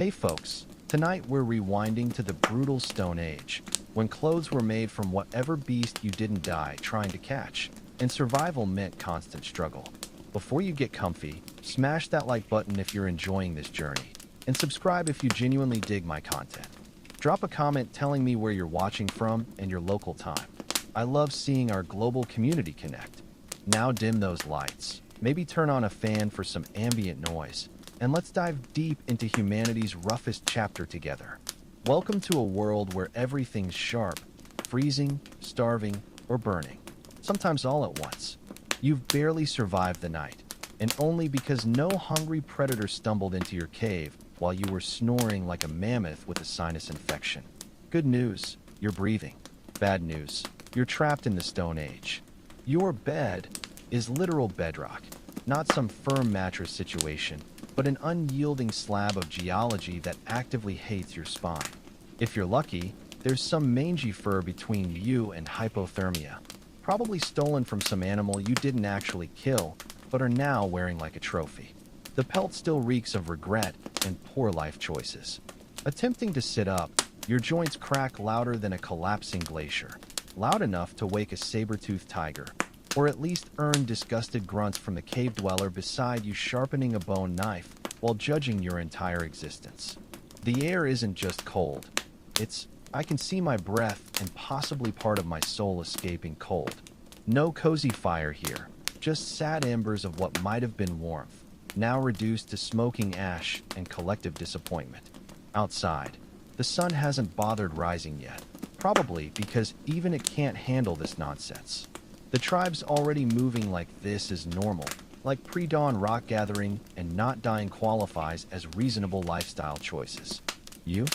Hey folks, tonight we're rewinding to the brutal Stone Age, when clothes were made from whatever beast you didn't die trying to catch, and survival meant constant struggle. Before you get comfy, smash that like button if you're enjoying this journey, and subscribe if you genuinely dig my content. Drop a comment telling me where you're watching from and your local time. I love seeing our global community connect. Now dim those lights, maybe turn on a fan for some ambient noise, and let's dive deep into humanity's roughest chapter together. Welcome to a world where everything's sharp, freezing, starving, or burning, sometimes all at once. You've barely survived the night, and only because no hungry predator stumbled into your cave while you were snoring like a mammoth with a sinus infection. Good news, you're breathing. Bad news, you're trapped in the Stone Age. Your bed is literal bedrock, not some firm mattress situation, but an unyielding slab of geology that actively hates your spine. If you're lucky, there's some mangy fur between you and hypothermia, probably stolen from some animal you didn't actually kill, but are now wearing like a trophy. The pelt still reeks of regret and poor life choices. Attempting to sit up, your joints crack louder than a collapsing glacier, loud enough to wake a saber-toothed tiger, or at least earn disgusted grunts from the cave dweller beside you sharpening a bone knife while judging your entire existence. The air isn't just cold. It's, I can see my breath and possibly part of my soul escaping cold. No cozy fire here, just sad embers of what might have been warmth, now reduced to smoking ash and collective disappointment. Outside, the sun hasn't bothered rising yet, probably because even it can't handle this nonsense. The tribe's already moving like this is normal, like pre-dawn rock gathering, and not dying qualifies as reasonable lifestyle choices. You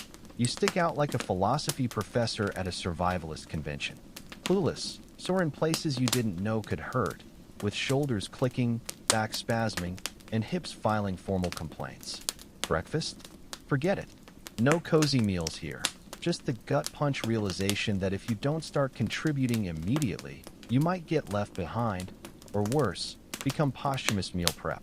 stick out like a philosophy professor at a survivalist convention. Clueless, sore in places you didn't know could hurt, with shoulders clicking, back spasming, and hips filing formal complaints. Breakfast? Forget it. No cozy meals here. Just the gut punch realization that if you don't start contributing immediately, you might get left behind, or worse, become posthumous meal prep.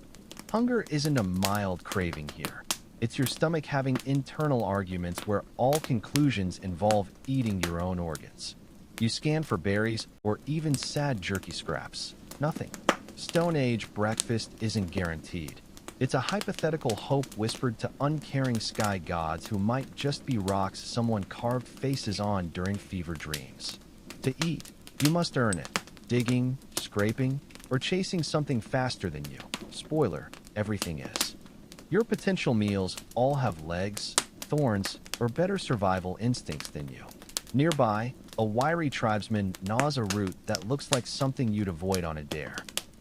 Hunger isn't a mild craving here. It's your stomach having internal arguments where all conclusions involve eating your own organs. You scan for berries or even sad jerky scraps. Nothing. Stone Age breakfast isn't guaranteed. It's a hypothetical hope whispered to uncaring sky gods who might just be rocks someone carved faces on during fever dreams. To eat, you must earn it. Digging, scraping, or chasing something faster than you. Spoiler, everything is. Your potential meals all have legs, thorns, or better survival instincts than you. Nearby, a wiry tribesman gnaws a root that looks like something you'd avoid on a dare.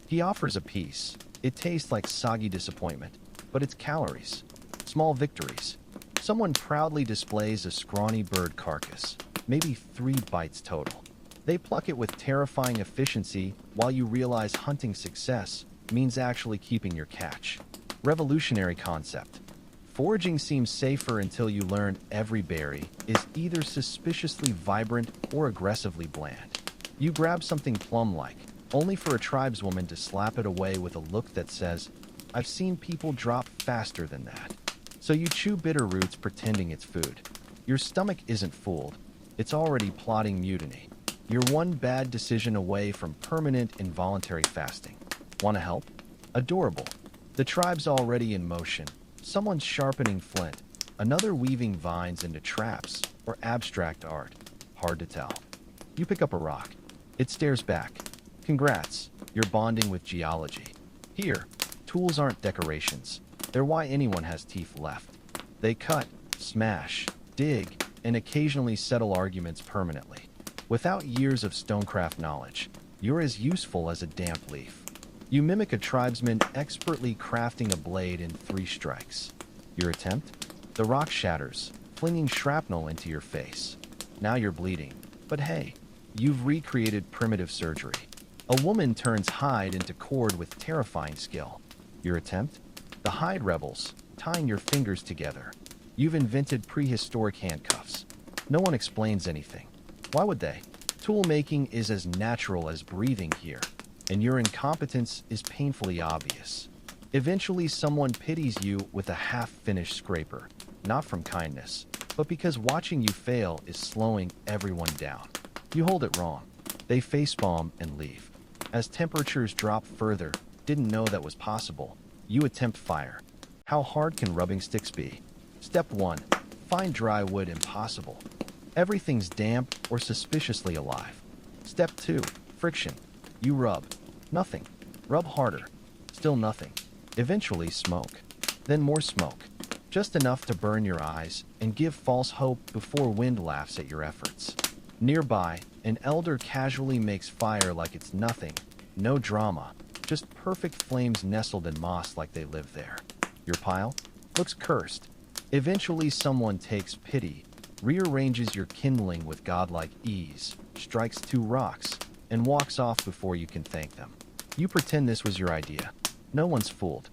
He offers a piece. It tastes like soggy disappointment, but it's calories. Small victories. Someone proudly displays a scrawny bird carcass, maybe 3 bites total. They pluck it with terrifying efficiency while you realize hunting success means actually keeping your catch. Revolutionary concept. Foraging seems safer until you learn every berry is either suspiciously vibrant or aggressively bland. You grab something plum-like, only for a tribeswoman to slap it away with a look that says, "I've seen people drop faster than that." So you chew bitter roots pretending it's food. Your stomach isn't fooled. It's already plotting mutiny. You're one bad decision away from permanent involuntary fasting. Want to help? Adorable. The tribe's already in motion. Someone's sharpening flint, another weaving vines into traps, or abstract art. Hard to tell. You pick up a rock. It stares back. Congrats, you're bonding with geology. Here, tools aren't decorations. They're why anyone has teeth left. They cut, smash, dig, and occasionally settle arguments permanently. Without years of stonecraft knowledge, you're as useful as a damp leaf. You mimic a tribesman expertly crafting a blade in 3 strikes. Your attempt? The rock shatters, flinging shrapnel into your face. Now you're bleeding. But hey, you've recreated primitive surgery. A woman turns hide into cord with terrifying skill. Your attempt? The hide rebels, tying your fingers together. You've invented prehistoric handcuffs. No one explains anything. Why would they? Tool making is as natural as breathing here, and your incompetence is painfully obvious. Eventually, someone pities you with a half-finished scraper. not from kindness, but because watching you fail is slowing everyone down. You hold it wrong. They facepalm and leave. As temperatures drop further, didn't know that was possible. You attempt fire. How hard can rubbing sticks be? Step 1. Find dry wood impossible. Everything's damp or suspiciously alive. Step 2. Friction. You rub. Nothing. Rub harder. Still nothing. Eventually smoke. Then more smoke. Just enough to burn your eyes and give false hope before wind laughs at your efforts. Nearby, an elder casually makes fire like it's nothing. No drama. Just perfect flames nestled in moss like they live there. Your pile? Looks cursed. Eventually someone takes pity, rearranges your kindling with godlike ease, strikes 2 rocks, and walks off before you can thank them. You pretend this was your idea. No one's fooled.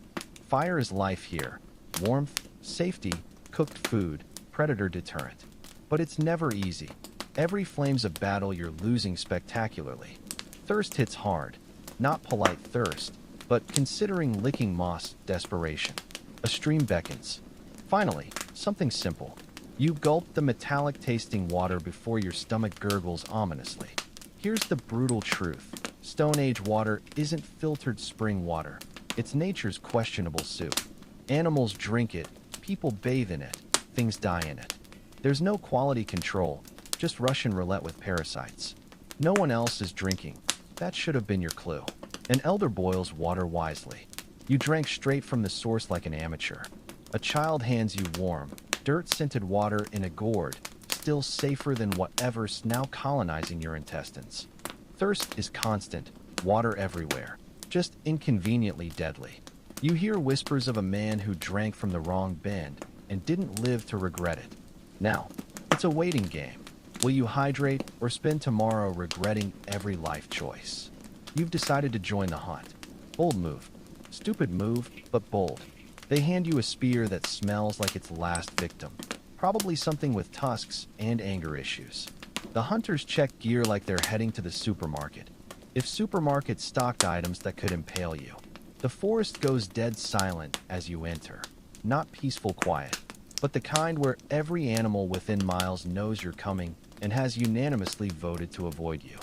Fire is life here. Warmth, safety, cooked food, predator deterrent. But it's never easy. Every flame's a battle you're losing spectacularly. Thirst hits hard. Not polite thirst, but considering licking moss, desperation. A stream beckons. Finally, something simple. You gulp the metallic-tasting water before your stomach gurgles ominously. Here's the brutal truth. Stone Age water isn't filtered spring water. It's nature's questionable soup. Animals drink it, people bathe in it, things die in it. There's no quality control, just Russian roulette with parasites. No one else is drinking. That should have been your clue. An elder boils water wisely. You drank straight from the source like an amateur. A child hands you warm, dirt-scented water in a gourd, still safer than whatever's now colonizing your intestines. Thirst is constant, water everywhere, just inconveniently deadly. You hear whispers of a man who drank from the wrong bend and didn't live to regret it. Now, it's a waiting game. Will you hydrate or spend tomorrow regretting every life choice? You've decided to join the hunt. Bold move. Stupid move, but bold. They hand you a spear that smells like its last victim. Probably something with tusks and anger issues. The hunters check gear like they're heading to the supermarket. If supermarkets stocked items that could impale you. The forest goes dead silent as you enter. Not peaceful quiet, but the kind where every animal within miles knows you're coming and has unanimously voted to avoid you.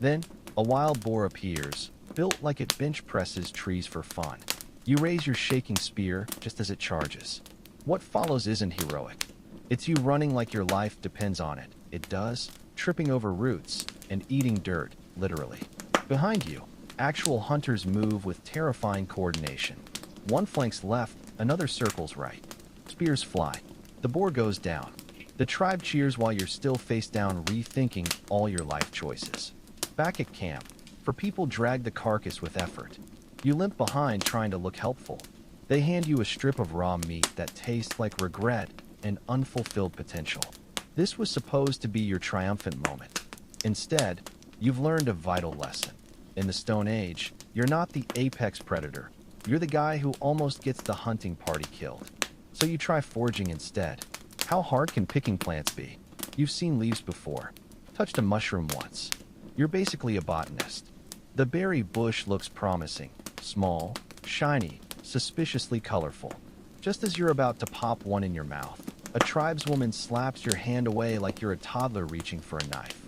Then, a wild boar appears, built like it bench presses trees for fun. You raise your shaking spear just as it charges. What follows isn't heroic. It's you running like your life depends on it. It does, tripping over roots and eating dirt, literally. Behind you, actual hunters move with terrifying coordination. One flanks left, another circles right. Spears fly. The boar goes down. The tribe cheers while you're still face down rethinking all your life choices. Back at camp, for people drag the carcass with effort. You limp behind trying to look helpful. They hand you a strip of raw meat that tastes like regret and unfulfilled potential. This was supposed to be your triumphant moment. Instead, you've learned a vital lesson. In the Stone Age, you're not the apex predator. You're the guy who almost gets the hunting party killed. So you try foraging instead. How hard can picking plants be? You've seen leaves before. Touched a mushroom once. You're basically a botanist. The berry bush looks promising. Small, shiny, suspiciously colorful. Just as you're about to pop one in your mouth, a tribeswoman slaps your hand away like you're a toddler reaching for a knife.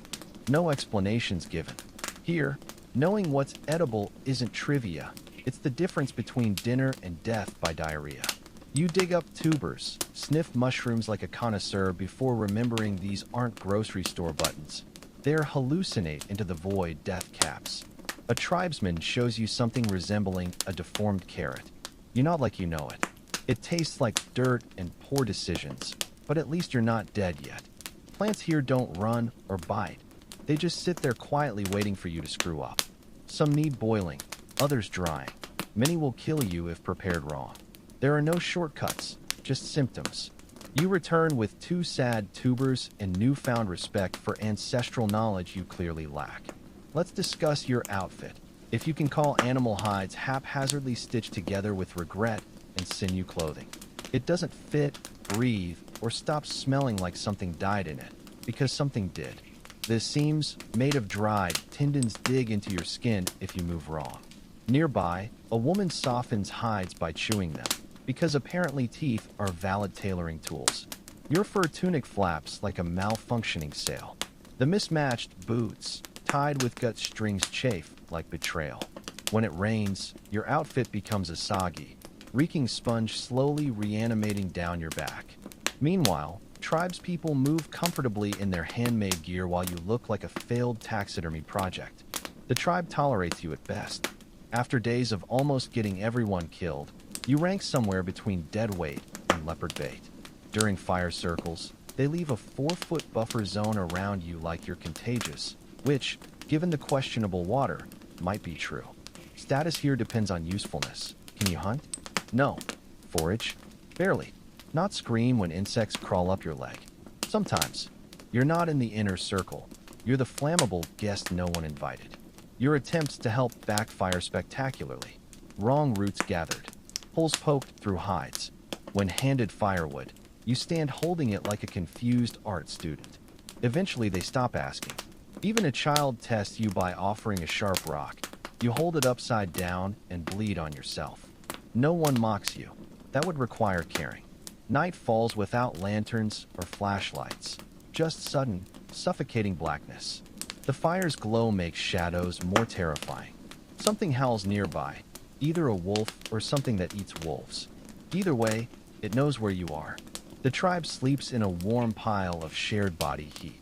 No explanations given. Here, knowing what's edible isn't trivia. It's the difference between dinner and death by diarrhea. You dig up tubers, sniff mushrooms like a connoisseur before remembering these aren't grocery store buttons. They hallucinate into the void death caps. A tribesman shows you something resembling a deformed carrot. You nod like you know it. It tastes like dirt and poor decisions, but at least you're not dead yet. Plants here don't run or bite. They just sit there quietly waiting for you to screw up. Some need boiling, others drying. Many will kill you if prepared wrong. There are no shortcuts, just symptoms. You return with 2 sad tubers and newfound respect for ancestral knowledge you clearly lack. Let's discuss your outfit. If you can call animal hides haphazardly stitched together with regret and sinew clothing. It doesn't fit, breathe, or stop smelling like something died in it, because something did. The seams, made of dried tendons, dig into your skin if you move wrong. Nearby, a woman softens hides by chewing them. because apparently teeth are valid tailoring tools. Your fur tunic flaps like a malfunctioning sail. The mismatched boots, tied with gut strings, chafe like betrayal. When it rains, your outfit becomes a soggy, reeking sponge slowly reanimating down your back. Meanwhile, tribespeople move comfortably in their handmade gear while you look like a failed taxidermy project. The tribe tolerates you at best. After days of almost getting everyone killed, you rank somewhere between deadweight and leopard bait. During fire circles, they leave a 4-foot buffer zone around you like you're contagious, which, given the questionable water, might be true. Status here depends on usefulness. Can you hunt? No. Forage? Barely. Not scream when insects crawl up your leg. Sometimes. You're not in the inner circle. You're the flammable guest no one invited. Your attempts to help backfire spectacularly. Wrong roots gathered. Holes poked through hides. When handed firewood, you stand holding it like a confused art student. Eventually they stop asking. Even a child tests you by offering a sharp rock. You hold it upside down and bleed on yourself. No one mocks you. That would require caring. Night falls without lanterns or flashlights. Just sudden, suffocating blackness. The fire's glow makes shadows more terrifying. Something howls nearby, either a wolf or something that eats wolves. Either way, it knows where you are. The tribe sleeps in a warm pile of shared body heat.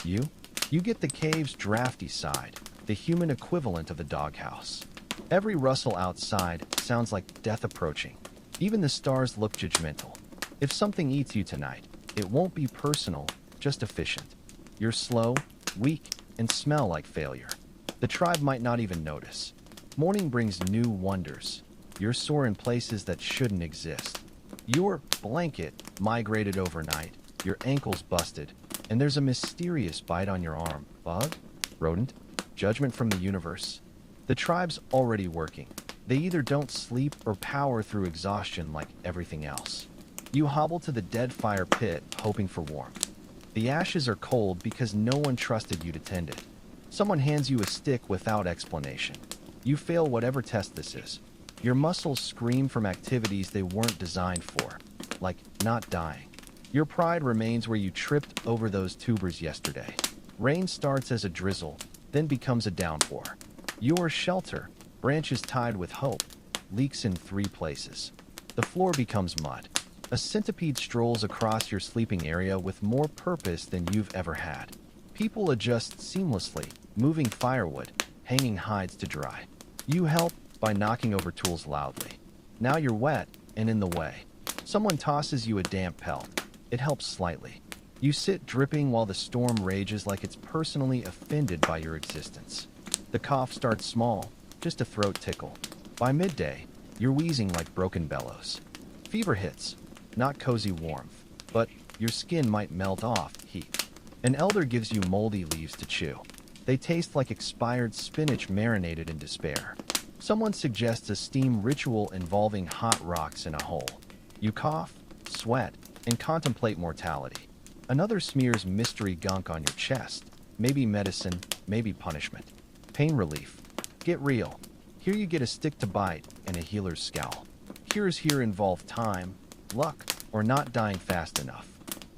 You get the cave's drafty side, the human equivalent of the doghouse. Every rustle outside sounds like death approaching. Even the stars look judgmental. If something eats you tonight, it won't be personal, just efficient. You're slow, weak, and smell like failure. The tribe might not even notice. Morning brings new wonders. You're sore in places that shouldn't exist. Your blanket migrated overnight, your ankles busted, and there's a mysterious bite on your arm. Bug? Rodent? Judgment from the universe? The tribe's already working. They either don't sleep or power through exhaustion like everything else. You hobble to the dead fire pit, hoping for warmth. The ashes are cold because no one trusted you to tend it. Someone hands you a stick without explanation. You fail whatever test this is. Your muscles scream from activities they weren't designed for, like not dying. Your pride remains where you tripped over those tubers yesterday. Rain starts as a drizzle, then becomes a downpour. Your shelter, branches tied with hope, leaks in 3 places. The floor becomes mud. A centipede strolls across your sleeping area with more purpose than you've ever had. People adjust seamlessly, moving firewood, hanging hides to dry. You help by knocking over tools loudly. Now you're wet and in the way. Someone tosses you a damp pelt. It helps slightly. You sit dripping while the storm rages like it's personally offended by your existence. The cough starts small, just a throat tickle. By midday, you're wheezing like broken bellows. Fever hits. Not cozy warmth, but your skin might melt off heat. An elder gives you moldy leaves to chew. They taste like expired spinach marinated in despair. Someone suggests a steam ritual involving hot rocks in a hole. You cough, sweat, and contemplate mortality. Another smears mystery gunk on your chest. Maybe medicine, maybe punishment. Pain relief. Get real. Here you get a stick to bite and a healer's scowl. Cures here involve time, luck, or not dying fast enough.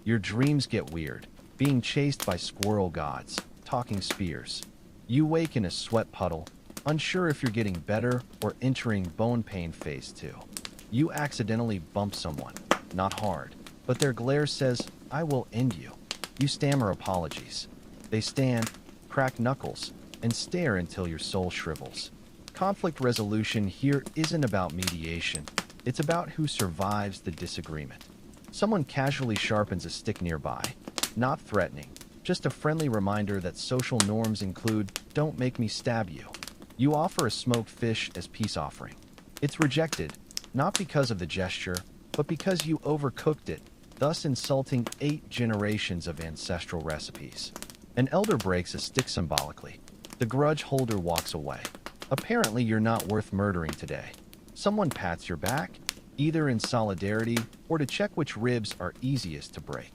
Your dreams get weird, being chased by squirrel gods, talking spears. You wake in a sweat puddle, unsure if you're getting better or entering bone pain phase 2. You accidentally bump someone, not hard, but their glare says, "I will end you." You stammer apologies. They stand, crack knuckles, and stare until your soul shrivels. Conflict resolution here isn't about mediation. It's about who survives the disagreement. Someone casually sharpens a stick nearby. Not threatening, just a friendly reminder that social norms include, "Don't make me stab you." You offer a smoked fish as peace offering. It's rejected, not because of the gesture, but because you overcooked it, thus insulting 8 generations of ancestral recipes. An elder breaks a stick symbolically. The grudge holder walks away. Apparently you're not worth murdering today. Someone pats your back, either in solidarity or to check which ribs are easiest to break.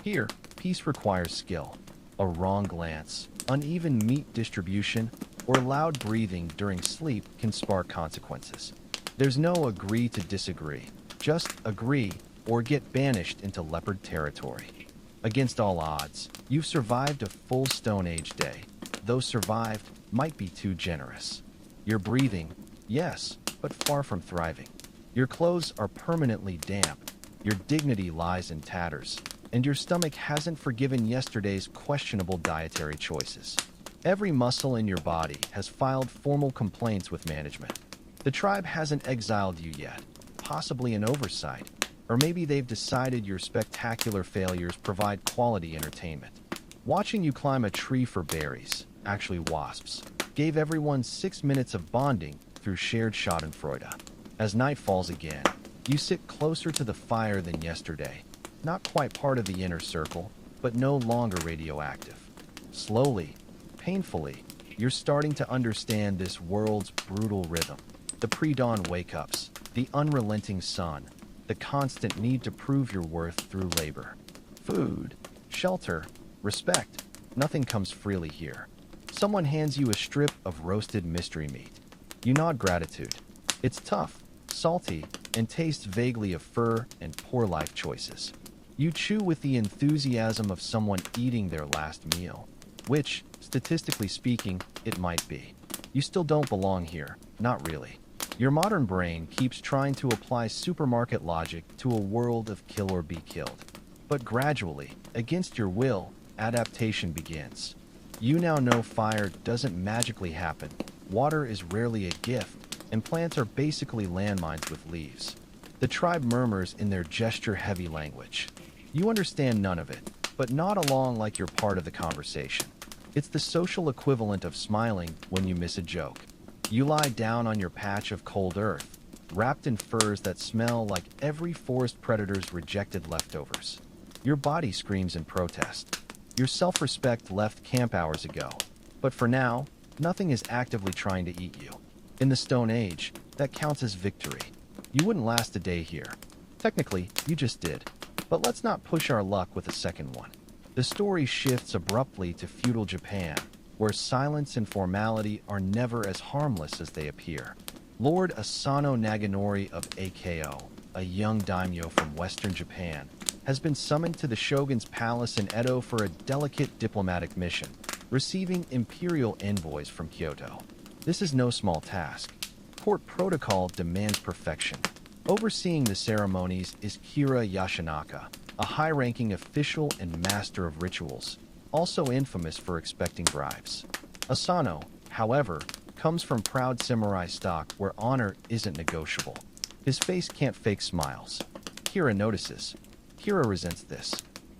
Here, peace requires skill. A wrong glance, uneven meat distribution, or loud breathing during sleep can spark consequences. There's no agree to disagree. Just agree or get banished into leopard territory. Against all odds, you've survived a full Stone Age day. Though survived might be too generous. You're breathing, yes, but far from thriving. Your clothes are permanently damp, your dignity lies in tatters, and your stomach hasn't forgiven yesterday's questionable dietary choices. Every muscle in your body has filed formal complaints with management. The tribe hasn't exiled you yet, possibly an oversight, or maybe they've decided your spectacular failures provide quality entertainment. Watching you climb a tree for berries, actually wasps, gave everyone 6 minutes of bonding through shared schadenfreude. As night falls again, you sit closer to the fire than yesterday, not quite part of the inner circle, but no longer radioactive. Slowly, painfully, you're starting to understand this world's brutal rhythm. The pre-dawn wake-ups, the unrelenting sun, the constant need to prove your worth through labor. Food, shelter, respect, nothing comes freely here. Someone hands you a strip of roasted mystery meat. You nod gratitude. It's tough, salty, and tastes vaguely of fur and poor life choices. You chew with the enthusiasm of someone eating their last meal, which, statistically speaking, it might be. You still don't belong here, not really. Your modern brain keeps trying to apply supermarket logic to a world of kill or be killed. But gradually, against your will, adaptation begins. You now know fire doesn't magically happen, water is rarely a gift, and plants are basically landmines with leaves. The tribe murmurs in their gesture-heavy language. You understand none of it, but nod along like you're part of the conversation. It's the social equivalent of smiling when you miss a joke. You lie down on your patch of cold earth, wrapped in furs that smell like every forest predator's rejected leftovers. Your body screams in protest. Your self-respect left camp hours ago, but for now, nothing is actively trying to eat you. In the Stone Age, that counts as victory. You wouldn't last a day here. Technically, you just did. But let's not push our luck with a second one. The story shifts abruptly to feudal Japan, where silence and formality are never as harmless as they appear. Lord Asano Naganori of Ako, a young daimyo from western Japan, has been summoned to the shogun's palace in Edo for a delicate diplomatic mission, receiving imperial envoys from Kyoto. This is no small task. Court protocol demands perfection. Overseeing the ceremonies is Kira Yashinaka, a high-ranking official and master of rituals, also infamous for expecting bribes. Asano, however, comes from proud samurai stock where honor isn't negotiable. His face can't fake smiles. Kira notices. Kira resents this.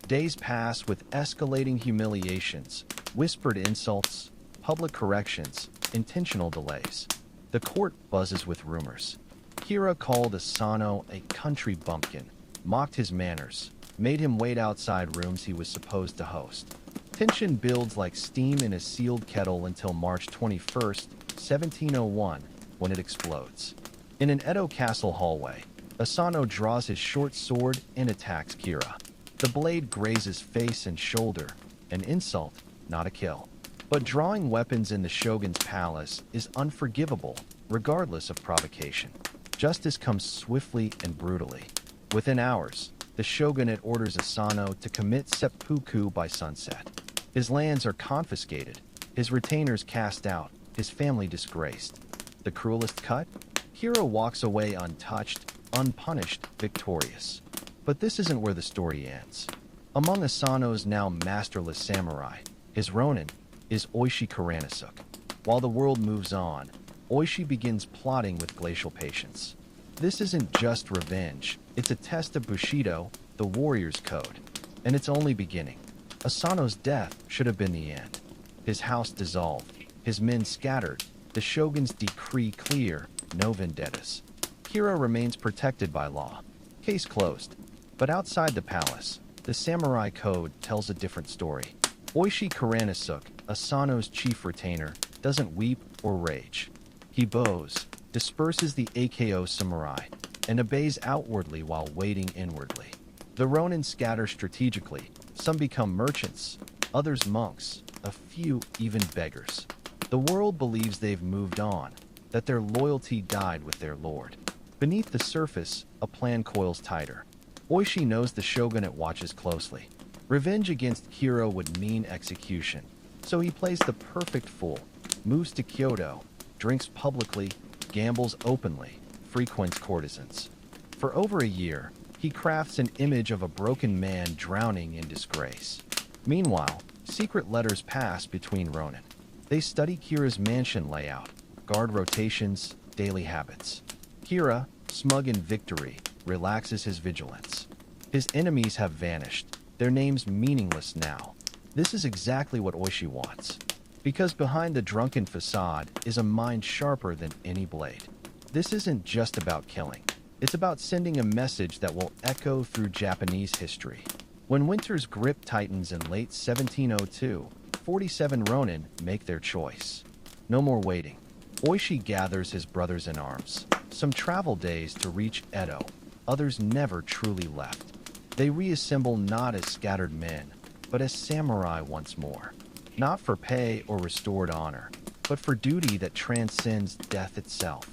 Days pass with escalating humiliations, whispered insults, public corrections, intentional delays. The court buzzes with rumors. Kira called Asano a country bumpkin, mocked his manners, made him wait outside rooms he was supposed to host. Tension builds like steam in a sealed kettle until March 21st, 1701, when it explodes. In an Edo castle hallway, Asano draws his short sword and attacks Kira. The blade grazes face and shoulder, an insult, not a kill. But drawing weapons in the shogun's palace is unforgivable, regardless of provocation. Justice comes swiftly and brutally. Within hours, the shogunate orders Asano to commit seppuku by sunset. His lands are confiscated, his retainers cast out, his family disgraced. The cruelest cut? Kira walks away untouched, unpunished, victorious. But this isn't where the story ends. Among Asano's now masterless samurai, his ronin, is Oishi Kuranasuke. While the world moves on, Oishi begins plotting with glacial patience. This isn't just revenge, it's a test of Bushido, the warrior's code. And it's only beginning. Asano's death should have been the end. His house dissolved, his men scattered, the shogun's decree clear, no vendettas. Kira remains protected by law. Case closed. But outside the palace, the samurai code tells a different story. Oishi Kuranasuke, Asano's chief retainer, doesn't weep or rage. He bows, disperses the Ako samurai, and obeys outwardly while waiting inwardly. The ronin scatter strategically. Some become merchants, others monks, a few even beggars. The world believes they've moved on, that their loyalty died with their lord. Beneath the surface, a plan coils tighter. Oishi knows the shogunate watches closely. Revenge against Kira would mean execution, so he plays the perfect fool, moves to Kyoto, drinks publicly, gambles openly, frequents courtesans. For over a year, he crafts an image of a broken man drowning in disgrace. Meanwhile, secret letters pass between Ronin. They study Kira's mansion layout, guard rotations, daily habits. Kira, smug in victory, relaxes his vigilance. His enemies have vanished, their names meaningless now. This is exactly what Oishi wants. Because behind the drunken facade is a mind sharper than any blade. This isn't just about killing. It's about sending a message that will echo through Japanese history. When winter's grip tightens in late 1702, 47 Ronin make their choice. No more waiting. Oishi gathers his brothers in arms. Some travel days to reach Edo. Others never truly left. They reassemble not as scattered men, but as samurai once more. Not for pay or restored honor, but for duty that transcends death itself.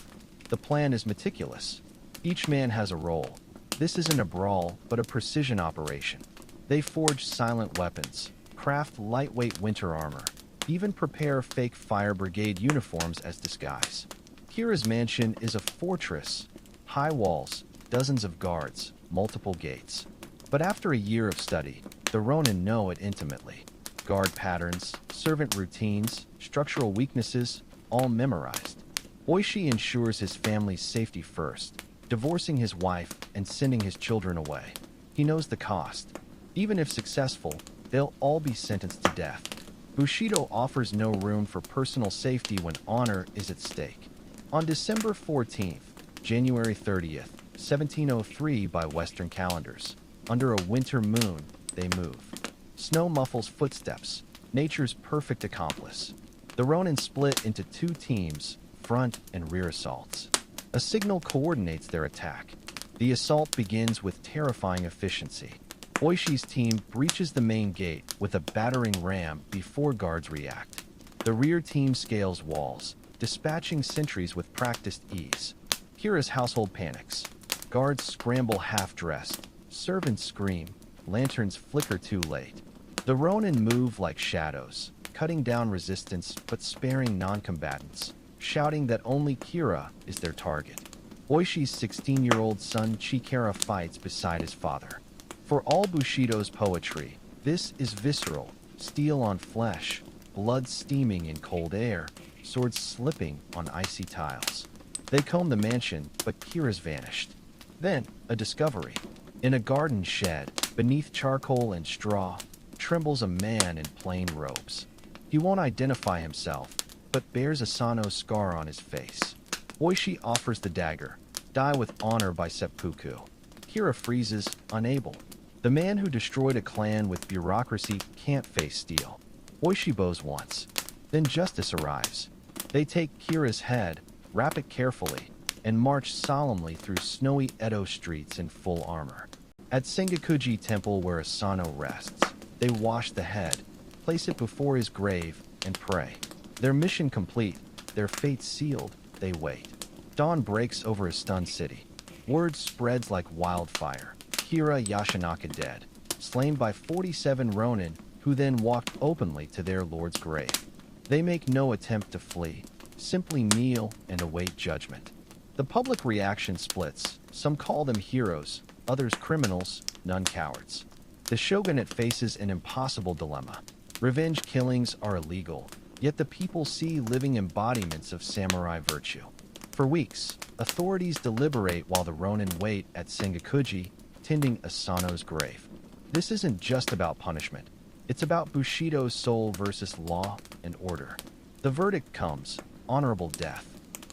The plan is meticulous. Each man has a role. This isn't a brawl, but a precision operation. They forge silent weapons, craft lightweight winter armor, even prepare fake fire brigade uniforms as disguise. Kira's mansion is a fortress. High walls, dozens of guards, multiple gates. But after a year of study, the Ronin know it intimately. Guard patterns, servant routines, structural weaknesses, all memorized. Oishi ensures his family's safety first, divorcing his wife and sending his children away. He knows the cost. Even if successful, they'll all be sentenced to death. Bushido offers no room for personal safety when honor is at stake. On December 14th, January 30th, 1703 by Western calendars, under a winter moon, they move. Snow muffles footsteps, nature's perfect accomplice. The Ronin split into two teams, front and rear assaults. A signal coordinates their attack. The assault begins with terrifying efficiency. Oishi's team breaches the main gate with a battering ram before guards react. The rear team scales walls, dispatching sentries with practiced ease. Kira's household panics. Guards scramble half-dressed, servants scream, lanterns flicker too late. The Ronin move like shadows, cutting down resistance but sparing non-combatants, shouting that only Kira is their target. Oishi's 16-year-old son Chikara fights beside his father. For all Bushido's poetry, this is visceral, steel on flesh, blood steaming in cold air, swords slipping on icy tiles. They comb the mansion, but Kira's vanished. Then, a discovery. In a garden shed, beneath charcoal and straw, trembles a man in plain robes. He won't identify himself, but bears Asano's scar on his face. Oishi offers the dagger, die with honor by seppuku. Kira freezes, unable. The man who destroyed a clan with bureaucracy can't face steel. Oishi bows once. Then justice arrives. They take Kira's head, wrap it carefully, and march solemnly through snowy Edo streets in full armor. At Sengakuji Temple where Asano rests, they wash the head, place it before his grave, and pray. Their mission complete, their fate sealed, they wait. Dawn breaks over a stunned city. Word spreads like wildfire. Kira Yashinaka dead, slain by 47 Ronin, who then walked openly to their lord's grave. They make no attempt to flee, simply kneel and await judgment. The public reaction splits. Some call them heroes, others criminals, none cowards. The shogunate faces an impossible dilemma. Revenge killings are illegal, yet the people see living embodiments of samurai virtue. For weeks, authorities deliberate while the Ronin wait at Sengakuji, tending Asano's grave. This isn't just about punishment. It's about Bushido's soul versus law and order. The verdict comes, honorable death.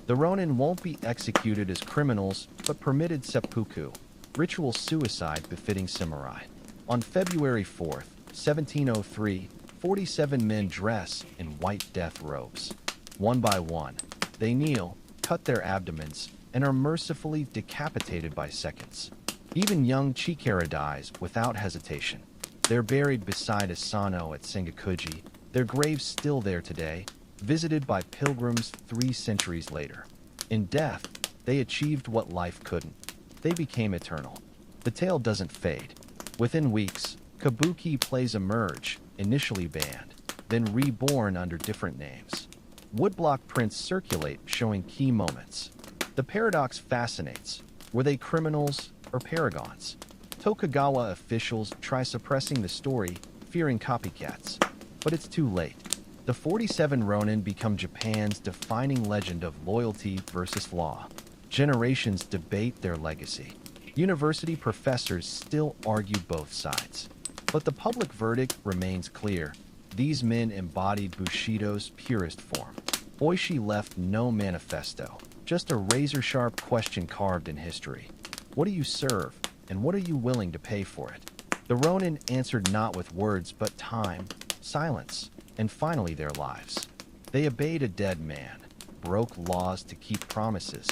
The Ronin won't be executed as criminals, but permitted seppuku, ritual suicide befitting samurai. On February 4th, 1703, 47 men dress in white death robes. One by one, they kneel, cut their abdomens, and are mercifully decapitated by seconds. Even young Chikara dies without hesitation. They're buried beside Asano at Sengakuji, their graves still there today, visited by pilgrims 3 centuries later. In death, They achieved what life couldn't. They became eternal. The tale doesn't fade. Within weeks, kabuki plays emerge, initially banned, then reborn under different names. Woodblock prints circulate, showing key moments. The paradox fascinates. Were they criminals or paragons? Tokugawa officials try suppressing the story, fearing copycats. But it's too late. The 47 Ronin become Japan's defining legend of loyalty versus law. Generations debate their legacy. University professors still argue both sides. But the public verdict remains clear. These men embodied Bushido's purest form. Oishi left no manifesto, just a razor-sharp question carved in history. What do you serve, and what are you willing to pay for it? The Ronin answered not with words but time, silence, and finally their lives. They obeyed a dead man, broke laws to keep promises,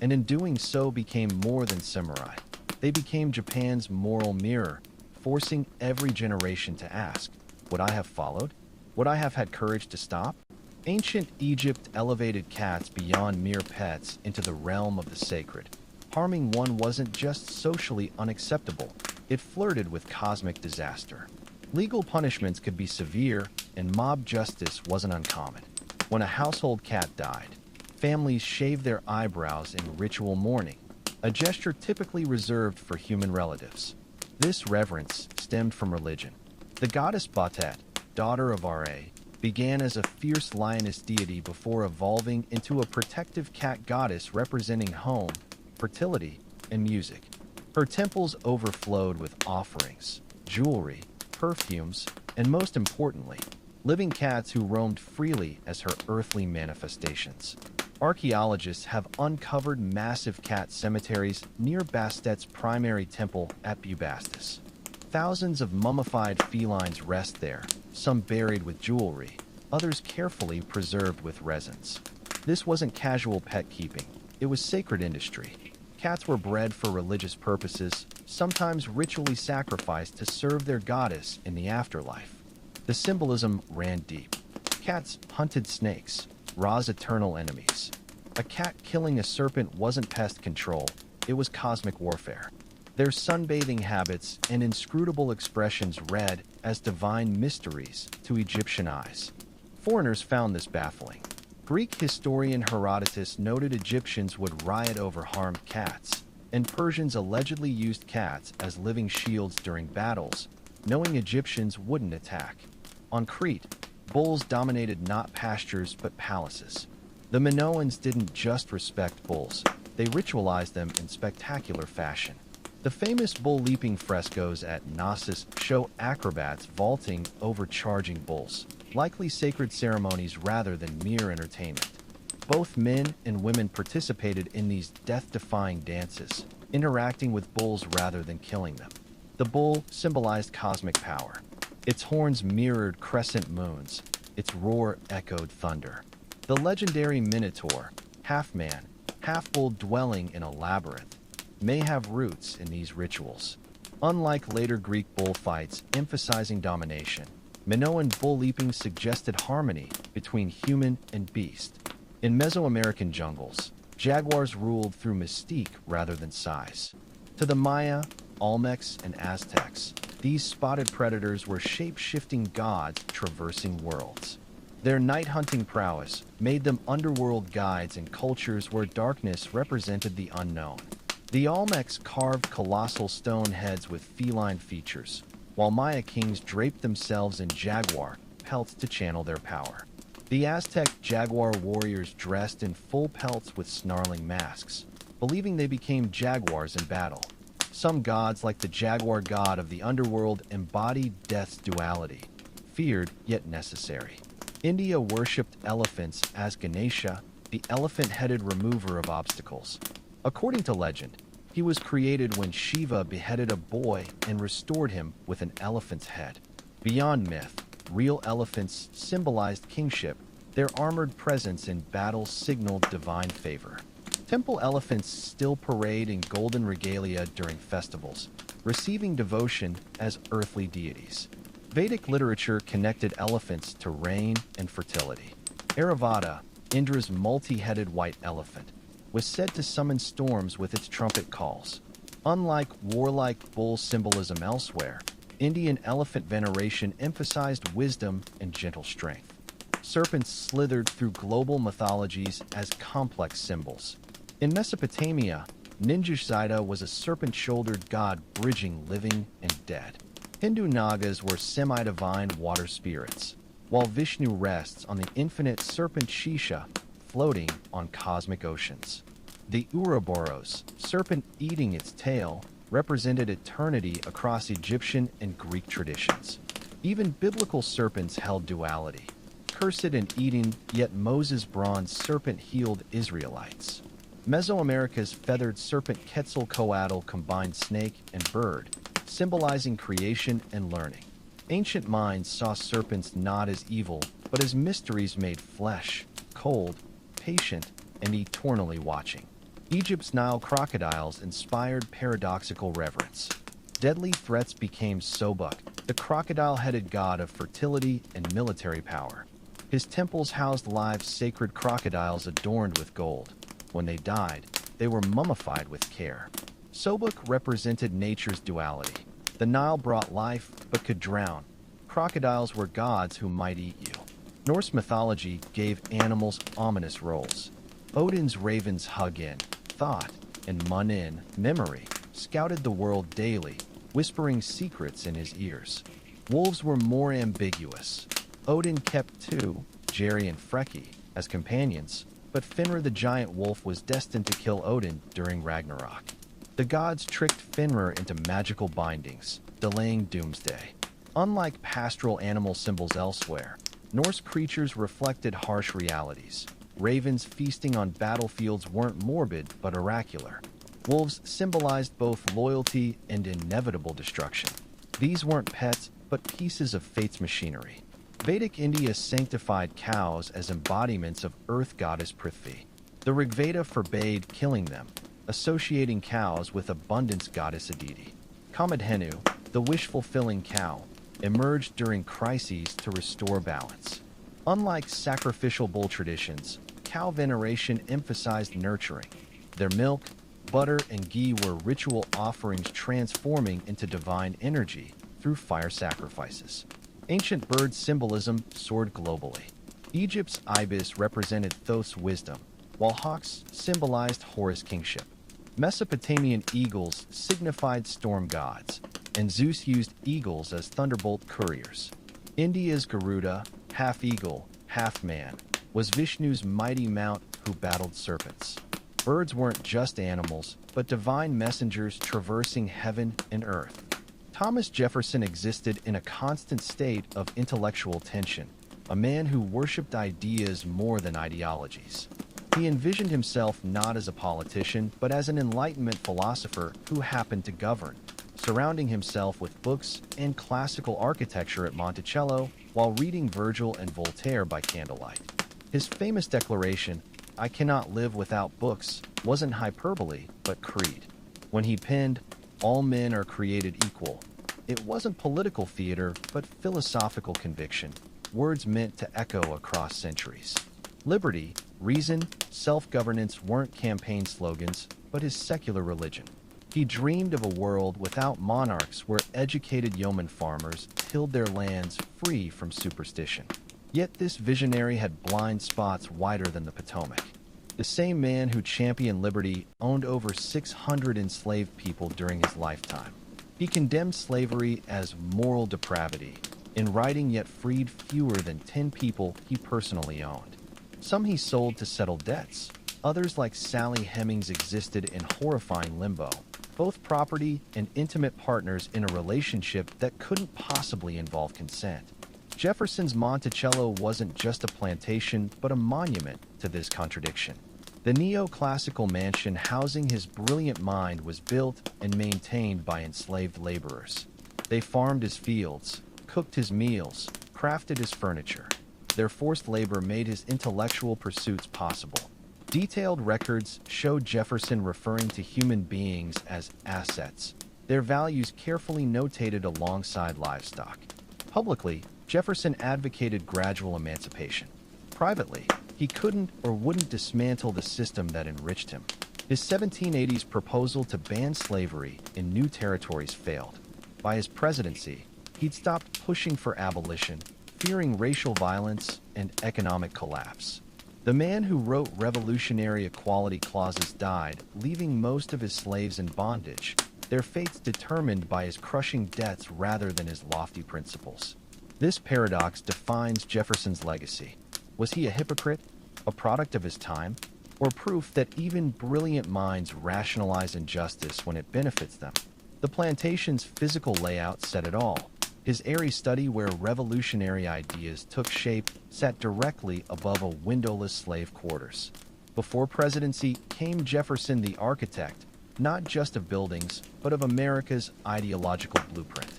and in doing so became more than samurai. They became Japan's moral mirror, forcing every generation to ask, would I have followed? Would I have had courage to stop? Ancient Egypt elevated cats beyond mere pets into the realm of the sacred. Harming one wasn't just socially unacceptable, it flirted with cosmic disaster. Legal punishments could be severe, and mob justice wasn't uncommon. When a household cat died, families shaved their eyebrows in ritual mourning, a gesture typically reserved for human relatives. This reverence stemmed from religion. The goddess Batet, daughter of Ra, began as a fierce lioness deity before evolving into a protective cat goddess representing home, fertility, and music. Her temples overflowed with offerings, jewelry, perfumes, and most importantly, living cats who roamed freely as her earthly manifestations. Archaeologists have uncovered massive cat cemeteries near Bastet's primary temple at Bubastis. Thousands of mummified felines rest there, some buried with jewelry, others carefully preserved with resins. This wasn't casual pet keeping, it was sacred industry. Cats were bred for religious purposes, sometimes ritually sacrificed to serve their goddess in the afterlife. The symbolism ran deep. Cats hunted snakes, Ra's eternal enemies. A cat killing a serpent wasn't pest control, it was cosmic warfare. Their sunbathing habits and inscrutable expressions read as divine mysteries to Egyptian eyes. Foreigners found this baffling. Greek historian Herodotus noted Egyptians would riot over harmed cats, and Persians allegedly used cats as living shields during battles, knowing Egyptians wouldn't attack. On Crete, bulls dominated not pastures but palaces. The Minoans didn't just respect bulls, they ritualized them in spectacular fashion. The famous bull-leaping frescoes at Knossos show acrobats vaulting over charging bulls, likely sacred ceremonies rather than mere entertainment. Both men and women participated in these death-defying dances, interacting with bulls rather than killing them. The bull symbolized cosmic power. Its horns mirrored crescent moons, its roar echoed thunder. The legendary Minotaur, half-man, half-bull dwelling in a labyrinth, may have roots in these rituals. Unlike later Greek bullfights emphasizing domination, Minoan bull-leaping suggested harmony between human and beast. In Mesoamerican jungles, jaguars ruled through mystique rather than size. To the Maya, Olmecs, and Aztecs, these spotted predators were shape-shifting gods traversing worlds. Their night-hunting prowess made them underworld guides in cultures where darkness represented the unknown. The Olmecs carved colossal stone heads with feline features, while Maya kings draped themselves in jaguar pelts to channel their power. The Aztec jaguar warriors dressed in full pelts with snarling masks, believing they became jaguars in battle. Some gods, like the jaguar god of the underworld, embodied death's duality, feared yet necessary. India worshipped elephants as Ganesha, the elephant-headed remover of obstacles. According to legend, he was created when Shiva beheaded a boy and restored him with an elephant's head. Beyond myth, real elephants symbolized kingship. Their armored presence in battle signaled divine favor. Temple elephants still parade in golden regalia during festivals, receiving devotion as earthly deities. Vedic literature connected elephants to rain and fertility. Airavata, Indra's multi-headed white elephant, was said to summon storms with its trumpet calls. Unlike warlike bull symbolism elsewhere, Indian elephant veneration emphasized wisdom and gentle strength. Serpents slithered through global mythologies as complex symbols. In Mesopotamia, Ninjashida was a serpent-shouldered god bridging living and dead. Hindu Nagas were semi-divine water spirits, while Vishnu rests on the infinite serpent Shisha, floating on cosmic oceans. The Ouroboros, serpent eating its tail, represented eternity across Egyptian and Greek traditions. Even biblical serpents held duality. Cursed and eating, yet Moses' bronze serpent healed Israelites. Mesoamerica's feathered serpent Quetzalcoatl combined snake and bird, symbolizing creation and learning. Ancient minds saw serpents not as evil, but as mysteries made flesh, cold, patient, and eternally watching. Egypt's Nile crocodiles inspired paradoxical reverence. Deadly threats became Sobuk, the crocodile-headed god of fertility and military power. His temples housed live sacred crocodiles adorned with gold. When they died, they were mummified with care. Sobuk represented nature's duality. The Nile brought life, but could drown. Crocodiles were gods who might eat you. Norse mythology gave animals ominous roles. Odin's ravens Hugin, thought, and Munin, memory, scouted the world daily, whispering secrets in his ears. Wolves were more ambiguous. Odin kept two, Jerry and Freki, as companions, but Fenrir the giant wolf was destined to kill Odin during Ragnarok. The gods tricked Fenrir into magical bindings, delaying doomsday. Unlike pastoral animal symbols elsewhere, Norse creatures reflected harsh realities. Ravens feasting on battlefields weren't morbid but oracular. Wolves symbolized both loyalty and inevitable destruction. These weren't pets, but pieces of fate's machinery. Vedic India sanctified cows as embodiments of earth goddess Prithvi. The Rigveda forbade killing them, associating cows with abundance goddess Aditi. Kamadhenu, the wish-fulfilling cow, emerged during crises to restore balance. Unlike sacrificial bull traditions, cow veneration emphasized nurturing. Their milk, butter, and ghee were ritual offerings transforming into divine energy through fire sacrifices. Ancient bird symbolism soared globally. Egypt's ibis represented Thoth's wisdom, while hawks symbolized Horus' kingship. Mesopotamian eagles signified storm gods, and Zeus used eagles as thunderbolt couriers. India's Garuda, half eagle, half man, was Vishnu's mighty mount who battled serpents. Birds weren't just animals, but divine messengers traversing heaven and earth. Thomas Jefferson existed in a constant state of intellectual tension, a man who worshipped ideas more than ideologies. He envisioned himself not as a politician, but as an Enlightenment philosopher who happened to govern, surrounding himself with books and classical architecture at Monticello while reading Virgil and Voltaire by candlelight. His famous declaration, "I cannot live without books," wasn't hyperbole, but creed. When he penned, "All men are created equal," it wasn't political theater, but philosophical conviction, words meant to echo across centuries. Liberty, reason, self-governance weren't campaign slogans, but his secular religion. He dreamed of a world without monarchs where educated yeoman farmers tilled their lands free from superstition. Yet this visionary had blind spots wider than the Potomac. The same man who championed liberty owned over 600 enslaved people during his lifetime. He condemned slavery as moral depravity, in writing yet freed fewer than 10 people he personally owned. Some he sold to settle debts. Others, like Sally Hemings, existed in horrifying limbo, both property and intimate partners in a relationship that couldn't possibly involve consent. Jefferson's Monticello wasn't just a plantation, but a monument to this contradiction. The neoclassical mansion housing his brilliant mind was built and maintained by enslaved laborers. They farmed his fields, cooked his meals, crafted his furniture. Their forced labor made his intellectual pursuits possible. Detailed records showed Jefferson referring to human beings as assets, their values carefully notated alongside livestock. Publicly, Jefferson advocated gradual emancipation. Privately, He couldn't or wouldn't dismantle the system that enriched him. His 1780s proposal to ban slavery in new territories failed. By his presidency, he'd stopped pushing for abolition, fearing racial violence and economic collapse. The man who wrote revolutionary equality clauses died, leaving most of his slaves in bondage, their fates determined by his crushing debts rather than his lofty principles. This paradox defines Jefferson's legacy. Was he a hypocrite, a product of his time, or proof that even brilliant minds rationalize injustice when it benefits them? The plantation's physical layout said it all. His airy study where revolutionary ideas took shape sat directly above a windowless slave quarters. Before presidency came Jefferson the architect, not just of buildings, but of America's ideological blueprint.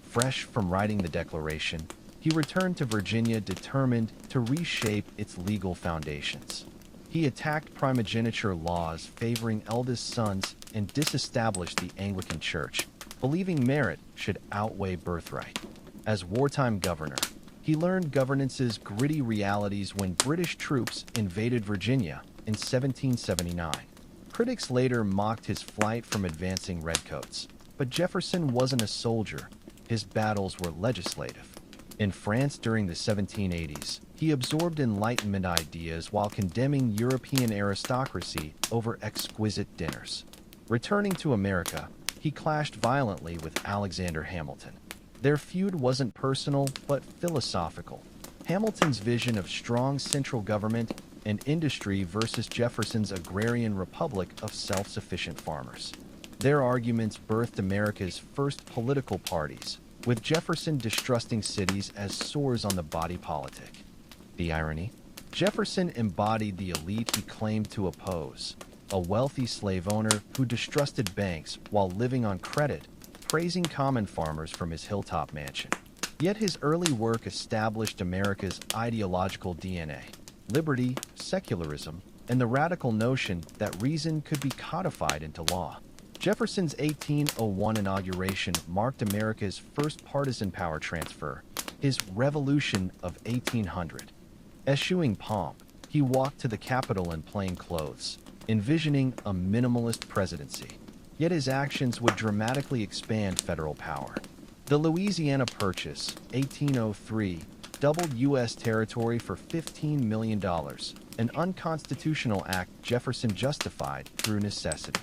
Fresh from writing the Declaration, he returned to Virginia determined to reshape its legal foundations. He attacked primogeniture laws favoring eldest sons and disestablished the Anglican Church, believing merit should outweigh birthright. As wartime governor, he learned governance's gritty realities when British troops invaded Virginia in 1779. Critics later mocked his flight from advancing redcoats, but Jefferson wasn't a soldier. His battles were legislative. In France during the 1780s, he absorbed Enlightenment ideas while condemning European aristocracy over exquisite dinners. Returning to America, he clashed violently with Alexander Hamilton. Their feud wasn't personal, but philosophical. Hamilton's vision of strong central government and industry versus Jefferson's agrarian republic of self-sufficient farmers. Their arguments birthed America's first political parties, with Jefferson distrusting cities as sores on the body politic. The irony? Jefferson embodied the elite he claimed to oppose, a wealthy slave owner who distrusted banks while living on credit, praising common farmers from his hilltop mansion. Yet his early work established America's ideological DNA: liberty, secularism, and the radical notion that reason could be codified into law. Jefferson's 1801 inauguration marked America's first partisan power transfer, his Revolution of 1800. Eschewing pomp, he walked to the Capitol in plain clothes, envisioning a minimalist presidency. Yet his actions would dramatically expand federal power. The Louisiana Purchase, 1803, doubled U.S. territory for $15 million, an unconstitutional act Jefferson justified through necessity.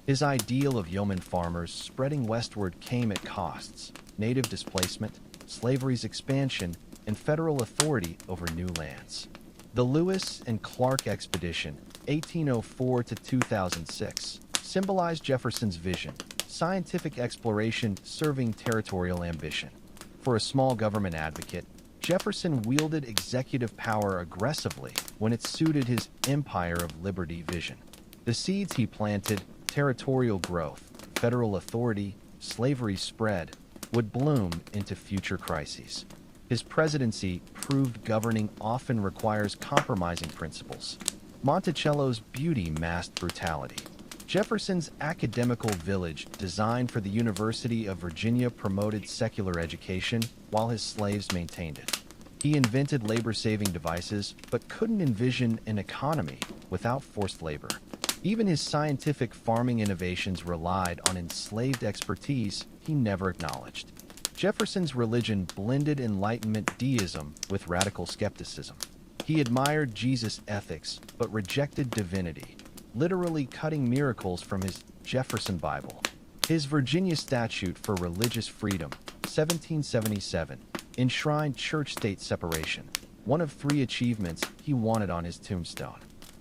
His ideal of yeoman farmers spreading westward came at costs: native displacement, slavery's expansion, and federal authority over new lands. The Lewis and Clark Expedition, 1804 to 2006, symbolized Jefferson's vision: scientific exploration serving territorial ambition. For a small government advocate, Jefferson wielded executive power aggressively when it suited his empire of liberty vision. The seeds he planted, territorial growth, federal authority, slavery spread, would bloom into future crises. His presidency proved governing often requires compromising principles. Monticello's beauty masked brutality. Jefferson's academical village, designed for the University of Virginia, promoted secular education while his slaves maintained it. He invented labor-saving devices, but couldn't envision an economy without forced labor. Even his scientific farming innovations relied on enslaved expertise he never acknowledged. Jefferson's religion blended Enlightenment deism with radical skepticism. He admired Jesus' ethics, but rejected divinity, literally cutting miracles from his Jefferson Bible. His Virginia Statute for Religious Freedom, 1777, enshrined church-state separation, one of 3 achievements he wanted on his tombstone.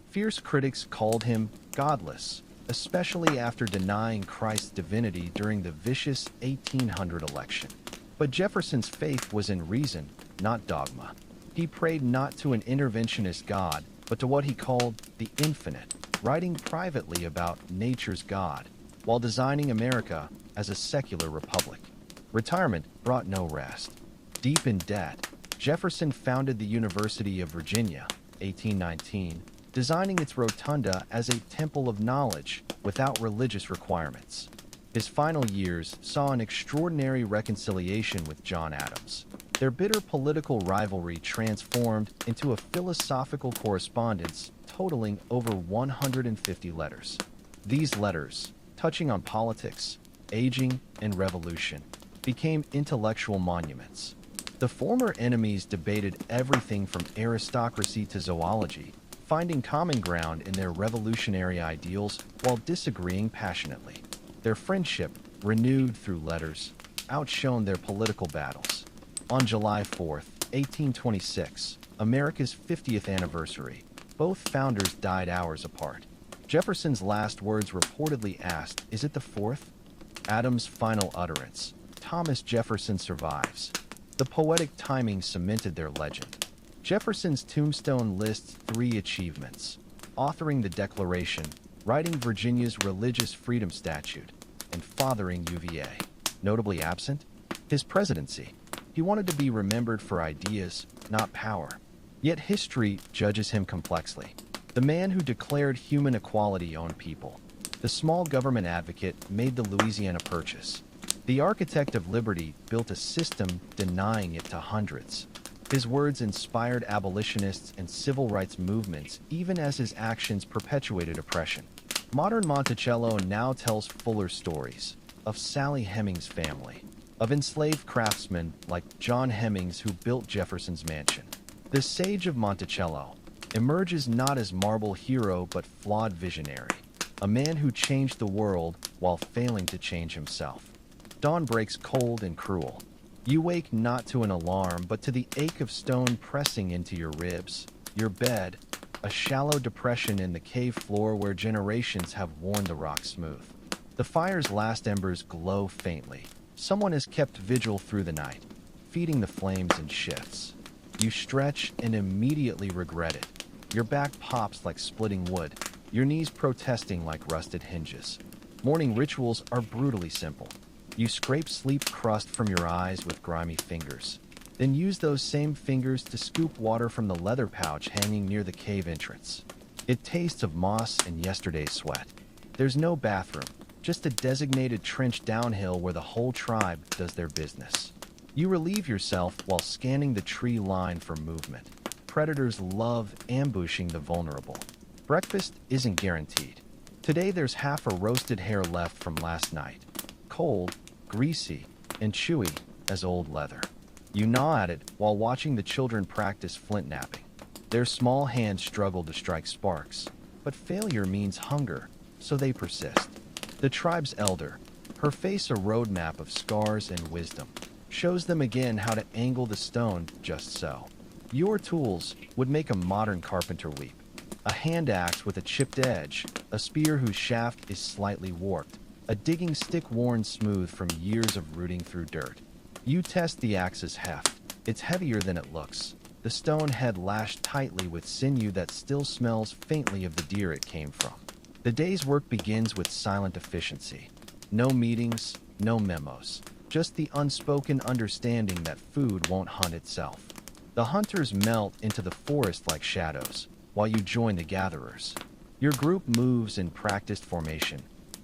Fierce critics called him godless, especially after denying Christ's divinity during the vicious 1800 election. But Jefferson's faith was in reason, not dogma. He prayed not to an interventionist God, but to what he called the infinite, writing privately about nature's God, while designing America as a secular republic. Retirement brought no rest. Deep in debt, Jefferson founded the University of Virginia, 1819, designing its rotunda as a temple of knowledge without religious requirements. His final years saw an extraordinary reconciliation with John Adams. Their bitter political rivalry transformed into a philosophical correspondence totaling over 150 letters. These letters, touching on politics, aging, and revolution, became intellectual monuments. The former enemies debated everything from aristocracy to zoology, finding common ground in their revolutionary ideals while disagreeing passionately. Their friendship, renewed through letters, outshone their political battles. On July 4th, 1826, America's 50th anniversary, both founders died hours apart. Jefferson's last words reportedly asked, "Is it the 4th?" Adams' final utterance, "Thomas Jefferson survives." The poetic timing cemented their legend. Jefferson's tombstone lists 3 achievements: authoring the Declaration, writing Virginia's Religious Freedom Statute, and fathering UVA. Notably absent, his presidency. He wanted to be remembered for ideas, not power. Yet history judges him complexly. The man who declared human equality on people. The small government advocate made the Louisiana Purchase. The architect of liberty built a system denying it to hundreds. His words inspired abolitionists and civil rights movements, even as his actions perpetuated oppression. Modern Monticello now tells fuller stories of Sally Hemings' family, of enslaved craftsmen like John Hemings who built Jefferson's mansion. The Sage of Monticello emerges not as marble hero but flawed visionary, a man who changed the world while failing to change himself. Dawn breaks cold and cruel. You wake not to an alarm, but to the ache of stone pressing into your ribs. Your bed, a shallow depression in the cave floor where generations have worn the rock smooth. The fire's last embers glow faintly. Someone has kept vigil through the night, feeding the flames in shifts. You stretch and immediately regret it. Your back pops like splitting wood, your knees protesting like rusted hinges. Morning rituals are brutally simple. You scrape sleep crust from your eyes with grimy fingers, then use those same fingers to scoop water from the leather pouch hanging near the cave entrance. It tastes of moss and yesterday's sweat. There's no bathroom, just a designated trench downhill where the whole tribe does their business. You relieve yourself while scanning the tree line for movement. Predators love ambushing the vulnerable. Breakfast isn't guaranteed. Today there's half a roasted hare left from last night. Cold, greasy, and chewy as old leather. You gnaw at it while watching the children practice flint knapping. Their small hands struggle to strike sparks, but failure means hunger, so they persist. The tribe's elder, her face a roadmap of scars and wisdom, shows them again how to angle the stone just so. Your tools would make a modern carpenter weep. A hand axe with a chipped edge, a spear whose shaft is slightly warped, a digging stick worn smooth from years of rooting through dirt. You test the axe's heft. It's heavier than it looks. The stone head lashed tightly with sinew that still smells faintly of the deer it came from. The day's work begins with silent efficiency. No meetings, no memos. Just the unspoken understanding that food won't hunt itself. The hunters melt into the forest like shadows, while you join the gatherers. Your group moves in practiced formation.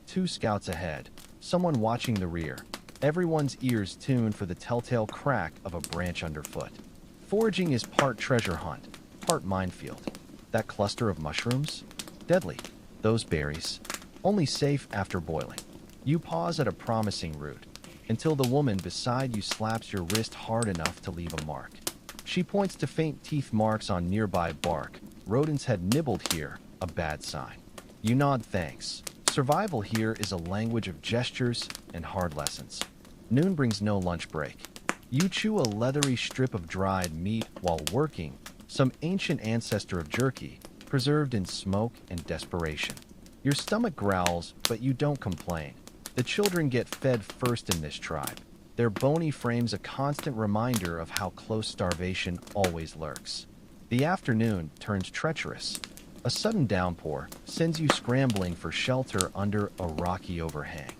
2 scouts ahead, someone watching the rear. Everyone's ears tuned for the telltale crack of a branch underfoot. Foraging is part treasure hunt, part minefield. That cluster of mushrooms? Deadly. Those berries? Only safe after boiling. You pause at a promising root, until the woman beside you slaps your wrist hard enough to leave a mark. She points to faint teeth marks on nearby bark. Rodents had nibbled here, a bad sign. You nod thanks. Survival here is a language of gestures and hard lessons. Noon brings no lunch break. You chew a leathery strip of dried meat while working, some ancient ancestor of jerky, preserved in smoke and desperation. Your stomach growls, but you don't complain. The children get fed first in this tribe. Their bony frames a constant reminder of how close starvation always lurks. The afternoon turns treacherous. A sudden downpour sends you scrambling for shelter under a rocky overhang.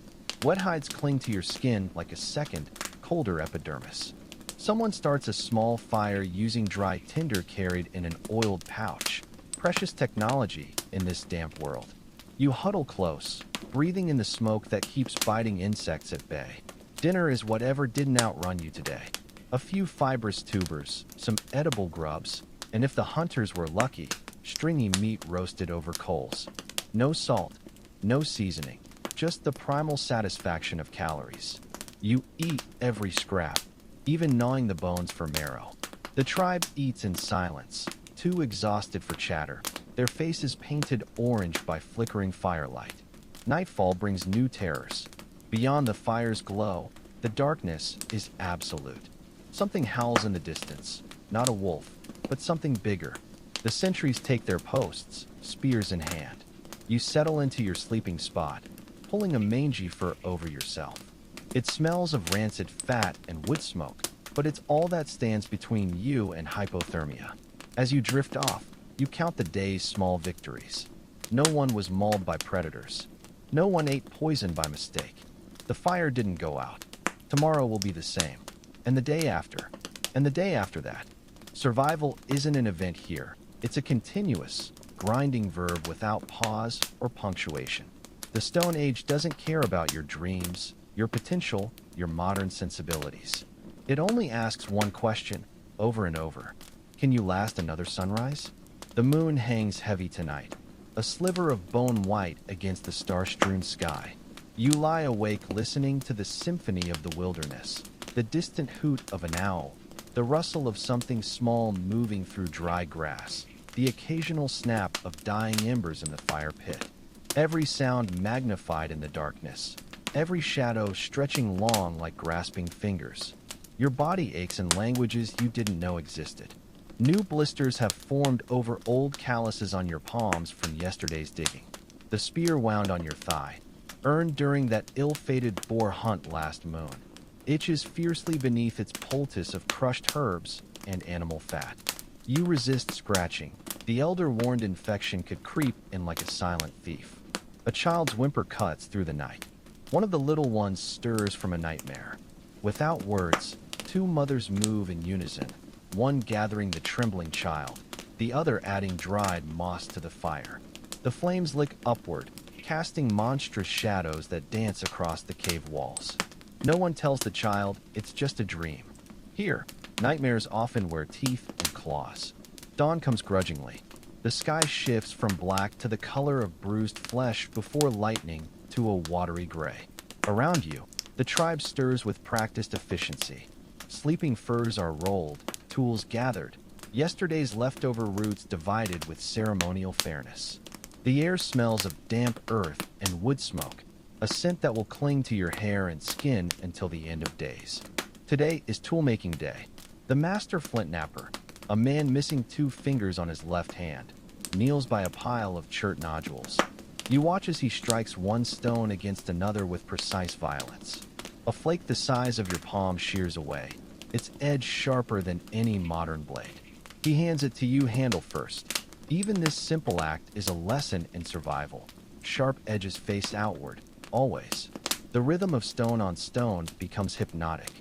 Wet hides cling to your skin like a second, colder epidermis. Someone starts a small fire using dry tinder carried in an oiled pouch. Precious technology in this damp world. You huddle close, breathing in the smoke that keeps biting insects at bay. Dinner is whatever didn't outrun you today. A few fibrous tubers, some edible grubs, and if the hunters were lucky, stringy meat roasted over coals. No salt, no seasoning, just the primal satisfaction of calories. You eat every scrap, even gnawing the bones for marrow. The tribe eats in silence, too exhausted for chatter, their faces painted orange by flickering firelight. Nightfall brings new terrors. Beyond the fire's glow, the darkness is absolute. Something howls in the distance, not a wolf, but something bigger. The sentries take their posts, spears in hand. You settle into your sleeping spot, pulling a mangy fur over yourself. It smells of rancid fat and wood smoke, but it's all that stands between you and hypothermia. As you drift off, you count the day's small victories. No one was mauled by predators. No one ate poison by mistake. The fire didn't go out. Tomorrow will be the same. And the day after. And the day after that. Survival isn't an event here. It's a continuous, grinding verb without pause or punctuation. The Stone Age doesn't care about your dreams, your potential, your modern sensibilities. It only asks one question, over and over. Can you last another sunrise? The moon hangs heavy tonight, a sliver of bone white against the star-strewn sky. You lie awake listening to the symphony of the wilderness, the distant hoot of an owl, the rustle of something small moving through dry grass, the occasional snap of dying embers in the fire pit. Every sound magnified in the darkness, every shadow stretching long like grasping fingers. Your body aches in languages you didn't know existed. New blisters have formed over old calluses on your palms from yesterday's digging. The spear wound on your thigh, earned during that ill-fated boar hunt last moon, itches fiercely beneath its poultice of crushed herbs and animal fat. You resist scratching. The elder warned infection could creep in like a silent thief. A child's whimper cuts through the night. One of the little ones stirs from a nightmare. Without words, two mothers move in unison, one gathering the trembling child, the other adding dried moss to the fire. The flames lick upward, casting monstrous shadows that dance across the cave walls. No one tells the child it's just a dream. Here, nightmares often wear teeth and claws. Dawn comes grudgingly. The sky shifts from black to the color of bruised flesh before lightning to a watery gray. Around you, the tribe stirs with practiced efficiency. Sleeping furs are rolled, tools gathered, yesterday's leftover roots divided with ceremonial fairness. The air smells of damp earth and wood smoke, a scent that will cling to your hair and skin until the end of days. Today is toolmaking day. The master flint knapper, a man missing 2 fingers on his left hand, kneels by a pile of chert nodules. You watch as he strikes one stone against another with precise violence. A flake the size of your palm shears away, its edge sharper than any modern blade. He hands it to you handle first. Even this simple act is a lesson in survival. Sharp edges face outward, always. The rhythm of stone on stone becomes hypnotic.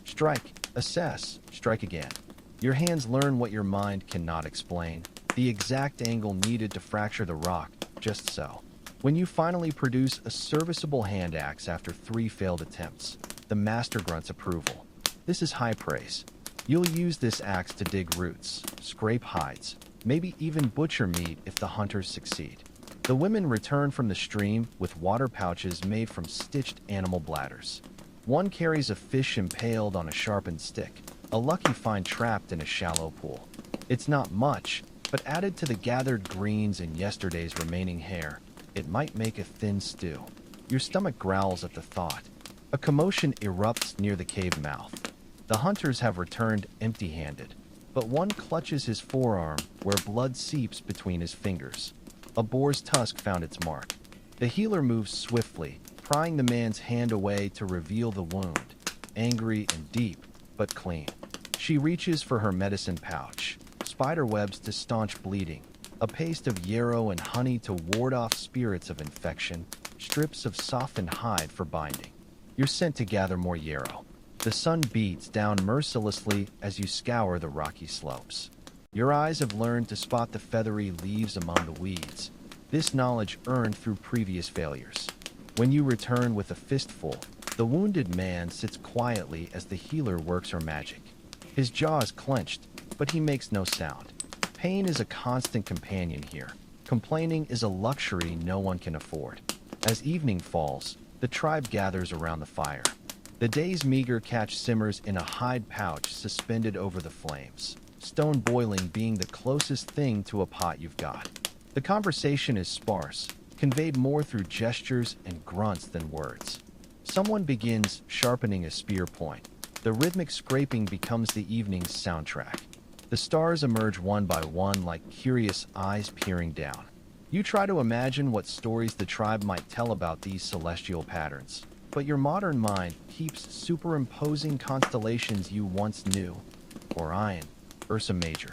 Strike, assess, strike again. Your hands learn what your mind cannot explain, the exact angle needed to fracture the rock, just so. When you finally produce a serviceable hand axe after 3 failed attempts, the master grunts approval. This is high praise. You'll use this axe to dig roots, scrape hides, maybe even butcher meat if the hunters succeed. The women return from the stream with water pouches made from stitched animal bladders. One carries a fish impaled on a sharpened stick, a lucky find trapped in a shallow pool. It's not much, but added to the gathered greens and yesterday's remaining hair, it might make a thin stew. Your stomach growls at the thought. A commotion erupts near the cave mouth. The hunters have returned empty-handed, but one clutches his forearm where blood seeps between his fingers. A boar's tusk found its mark. The healer moves swiftly, prying the man's hand away to reveal the wound, angry and deep, but clean. She reaches for her medicine pouch, spider webs to staunch bleeding, a paste of yarrow and honey to ward off spirits of infection, strips of softened hide for binding. You're sent to gather more yarrow. The sun beats down mercilessly as you scour the rocky slopes. Your eyes have learned to spot the feathery leaves among the weeds, this knowledge earned through previous failures. When you return with a fistful, the wounded man sits quietly as the healer works her magic. His jaw is clenched, but he makes no sound. Pain is a constant companion here. Complaining is a luxury no one can afford. As evening falls, the tribe gathers around the fire. The day's meager catch simmers in a hide pouch suspended over the flames, stone boiling being the closest thing to a pot you've got. The conversation is sparse, conveyed more through gestures and grunts than words. Someone begins sharpening a spear point. The rhythmic scraping becomes the evening's soundtrack. The stars emerge one by one like curious eyes peering down. You try to imagine what stories the tribe might tell about these celestial patterns, but your modern mind keeps superimposing constellations you once knew. Orion, Ursa Major.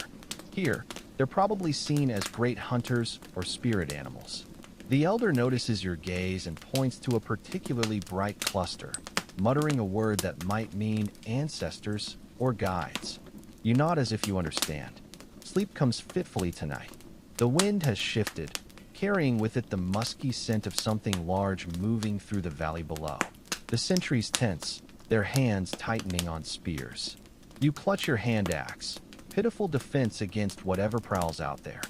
Here, they're probably seen as great hunters or spirit animals. The elder notices your gaze and points to a particularly bright cluster, muttering a word that might mean ancestors or guides. You nod as if you understand. Sleep comes fitfully tonight. The wind has shifted, carrying with it the musky scent of something large moving through the valley below. The sentries tense, their hands tightening on spears. You clutch your hand axe, pitiful defense against whatever prowls out there,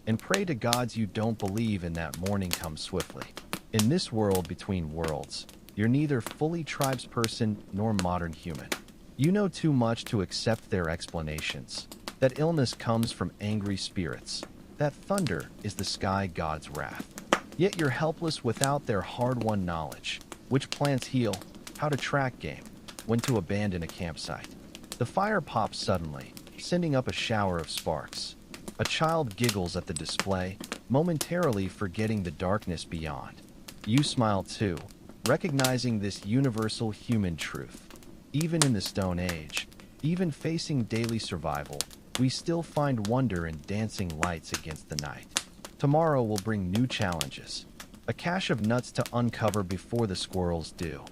and pray to gods you don't believe in that morning comes swiftly. In this world between worlds, you're neither fully tribesperson nor modern human. You know too much to accept their explanations. That illness comes from angry spirits. That thunder is the sky god's wrath. Yet you're helpless without their hard-won knowledge. Which plants heal, how to track game, when to abandon a campsite. The fire pops suddenly, sending up a shower of sparks. A child giggles at the display, momentarily forgetting the darkness beyond. You smile too, recognizing this universal human truth. Even in the Stone Age, even facing daily survival, we still find wonder in dancing lights against the night. Tomorrow will bring new challenges. A cache of nuts to uncover before the squirrels do.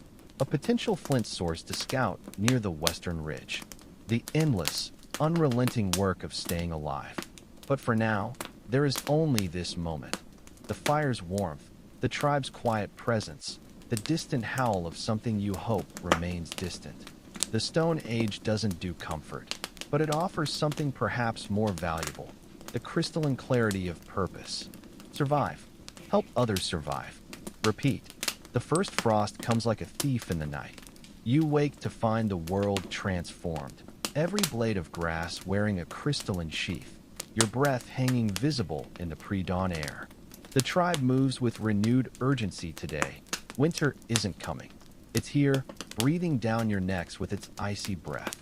A potential flint source to scout near the western ridge. The endless, unrelenting work of staying alive. But for now, there is only this moment. The fire's warmth, the tribe's quiet presence, the distant howl of something you hope remains distant. The Stone Age doesn't do comfort, but it offers something perhaps more valuable, the crystalline clarity of purpose. Survive. Help others survive. Repeat. The first frost comes like a thief in the night. You wake to find the world transformed, every blade of grass wearing a crystalline sheath, your breath hanging visible in the pre-dawn air. The tribe moves with renewed urgency today. Winter isn't coming. It's here, breathing down your necks with its icy breath.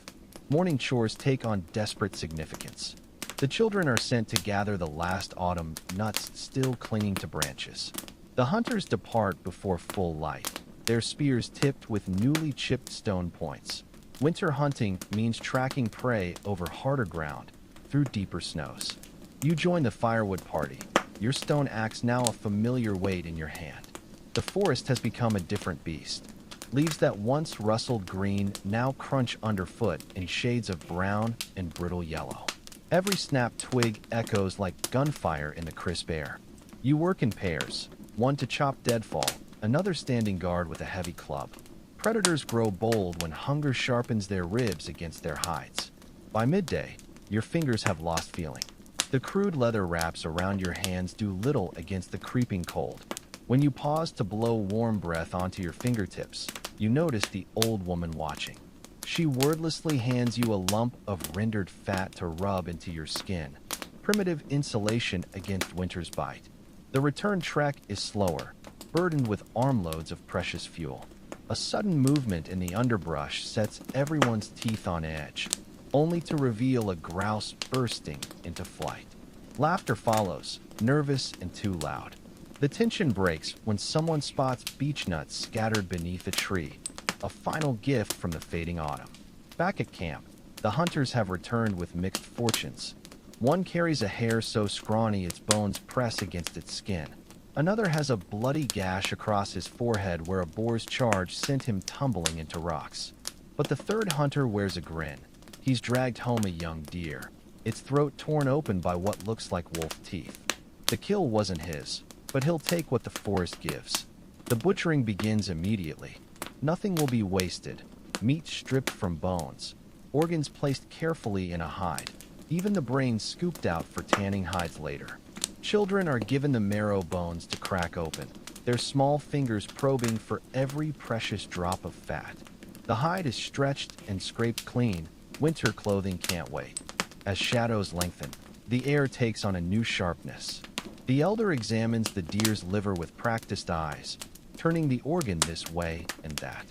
Morning chores take on desperate significance. The children are sent to gather the last autumn nuts still clinging to branches. The hunters depart before full light, their spears tipped with newly chipped stone points. Winter hunting means tracking prey over harder ground, through deeper snows. You join the firewood party, your stone axe now a familiar weight in your hand. The forest has become a different beast. Leaves that once rustled green now crunch underfoot in shades of brown and brittle yellow. Every snapped twig echoes like gunfire in the crisp air. You work in pairs, one to chop deadfall, another standing guard with a heavy club. Predators grow bold when hunger sharpens their ribs against their hides. By midday, your fingers have lost feeling. The crude leather wraps around your hands do little against the creeping cold. When you pause to blow warm breath onto your fingertips, you notice the old woman watching. She wordlessly hands you a lump of rendered fat to rub into your skin, primitive insulation against winter's bite. The return trek is slower, burdened with armloads of precious fuel. A sudden movement in the underbrush sets everyone's teeth on edge, only to reveal a grouse bursting into flight. Laughter follows, nervous and too loud. The tension breaks when someone spots beechnuts scattered beneath a tree, a final gift from the fading autumn. Back at camp, the hunters have returned with mixed fortunes. One carries a hare so scrawny its bones press against its skin. Another has a bloody gash across his forehead where a boar's charge sent him tumbling into rocks. But the third hunter wears a grin. He's dragged home a young deer, its throat torn open by what looks like wolf teeth. The kill wasn't his, but he'll take what the forest gives. The butchering begins immediately. Nothing will be wasted. Meat stripped from bones. organs placed carefully in a hide, even the brain scooped out for tanning hides later. Children are given the marrow bones to crack open, their small fingers probing for every precious drop of fat. The hide is stretched and scraped clean. Winter clothing can't wait. As shadows lengthen, the air takes on a new sharpness. The elder examines the deer's liver with practiced eyes, turning the organ this way and that.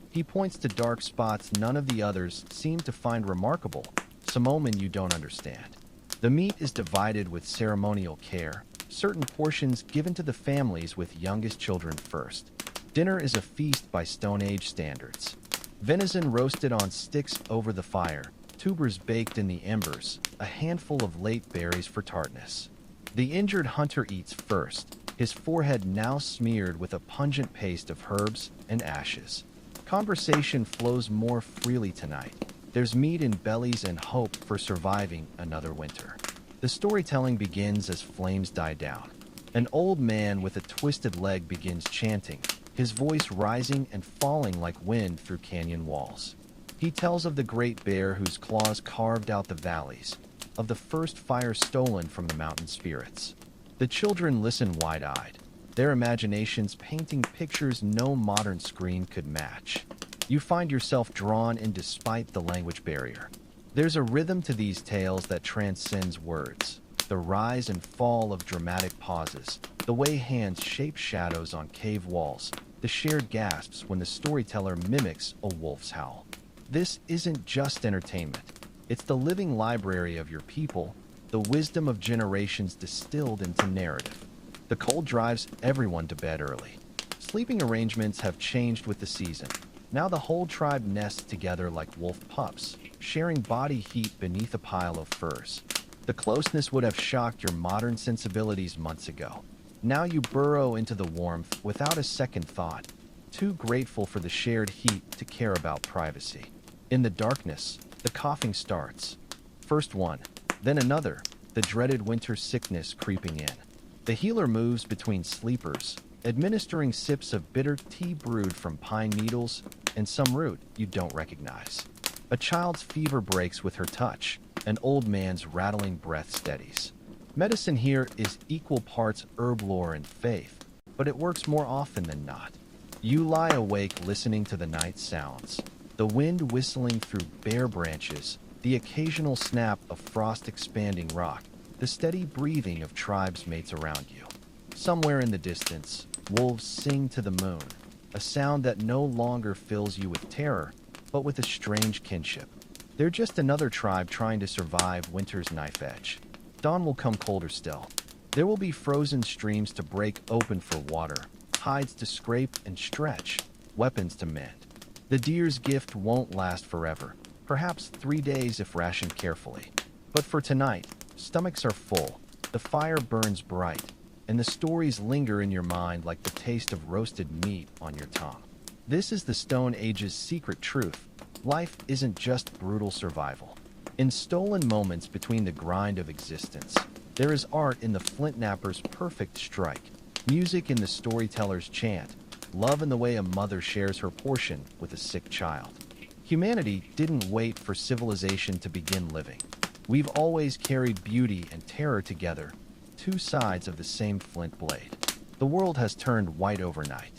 He points to dark spots none of the others seem to find remarkable, some omen you don't understand. The meat is divided with ceremonial care, certain portions given to the families with youngest children first. Dinner is a feast by Stone Age standards. Venison roasted on sticks over the fire, tubers baked in the embers, a handful of late berries for tartness. The injured hunter eats first, his forehead now smeared with a pungent paste of herbs and ashes. Conversation flows more freely tonight. There's meat in bellies and hope for surviving another winter. The storytelling begins as flames die down. An old man with a twisted leg begins chanting, his voice rising and falling like wind through canyon walls. He tells of the great bear whose claws carved out the valleys, of the first fire stolen from the mountain spirits. The children listen wide-eyed, their imaginations painting pictures no modern screen could match. You find yourself drawn in despite the language barrier. There's a rhythm to these tales that transcends words, the rise and fall of dramatic pauses, the way hands shape shadows on cave walls, the shared gasps when the storyteller mimics a wolf's howl. This isn't just entertainment. It's the living library of your people, the wisdom of generations distilled into narrative. The cold drives everyone to bed early. Sleeping arrangements have changed with the season. Now the whole tribe nests together like wolf pups, sharing body heat beneath a pile of furs. The closeness would have shocked your modern sensibilities months ago. Now you burrow into the warmth without a second thought, too grateful for the shared heat to care about privacy. In the darkness, the coughing starts. First one, then another, the dreaded winter sickness creeping in. The healer moves between sleepers, administering sips of bitter tea brewed from pine needles and some root you don't recognize. A child's fever breaks with her touch, an old man's rattling breath steadies. Medicine here is equal parts herb lore and faith, but it works more often than not. You lie awake listening to the night sounds, the wind whistling through bare branches, the occasional snap of frost-expanding rock, the steady breathing of tribes mates around you. Somewhere in the distance, wolves sing to the moon, a sound that no longer fills you with terror, but with a strange kinship. They're just another tribe trying to survive winter's knife edge. Dawn will come colder still. There will be frozen streams to break open for water, hides to scrape and stretch, weapons to mend. The deer's gift won't last forever, perhaps 3 days if rationed carefully. But for tonight, stomachs are full, the fire burns bright, and the stories linger in your mind like the taste of roasted meat on your tongue. This is the Stone Age's secret truth. Life isn't just brutal survival. In stolen moments between the grind of existence, there is art in the flint knapper's perfect strike, music in the storyteller's chant, love in the way a mother shares her portion with a sick child. Humanity didn't wait for civilization to begin living. We've always carried beauty and terror together, two sides of the same flint blade. The world has turned white overnight.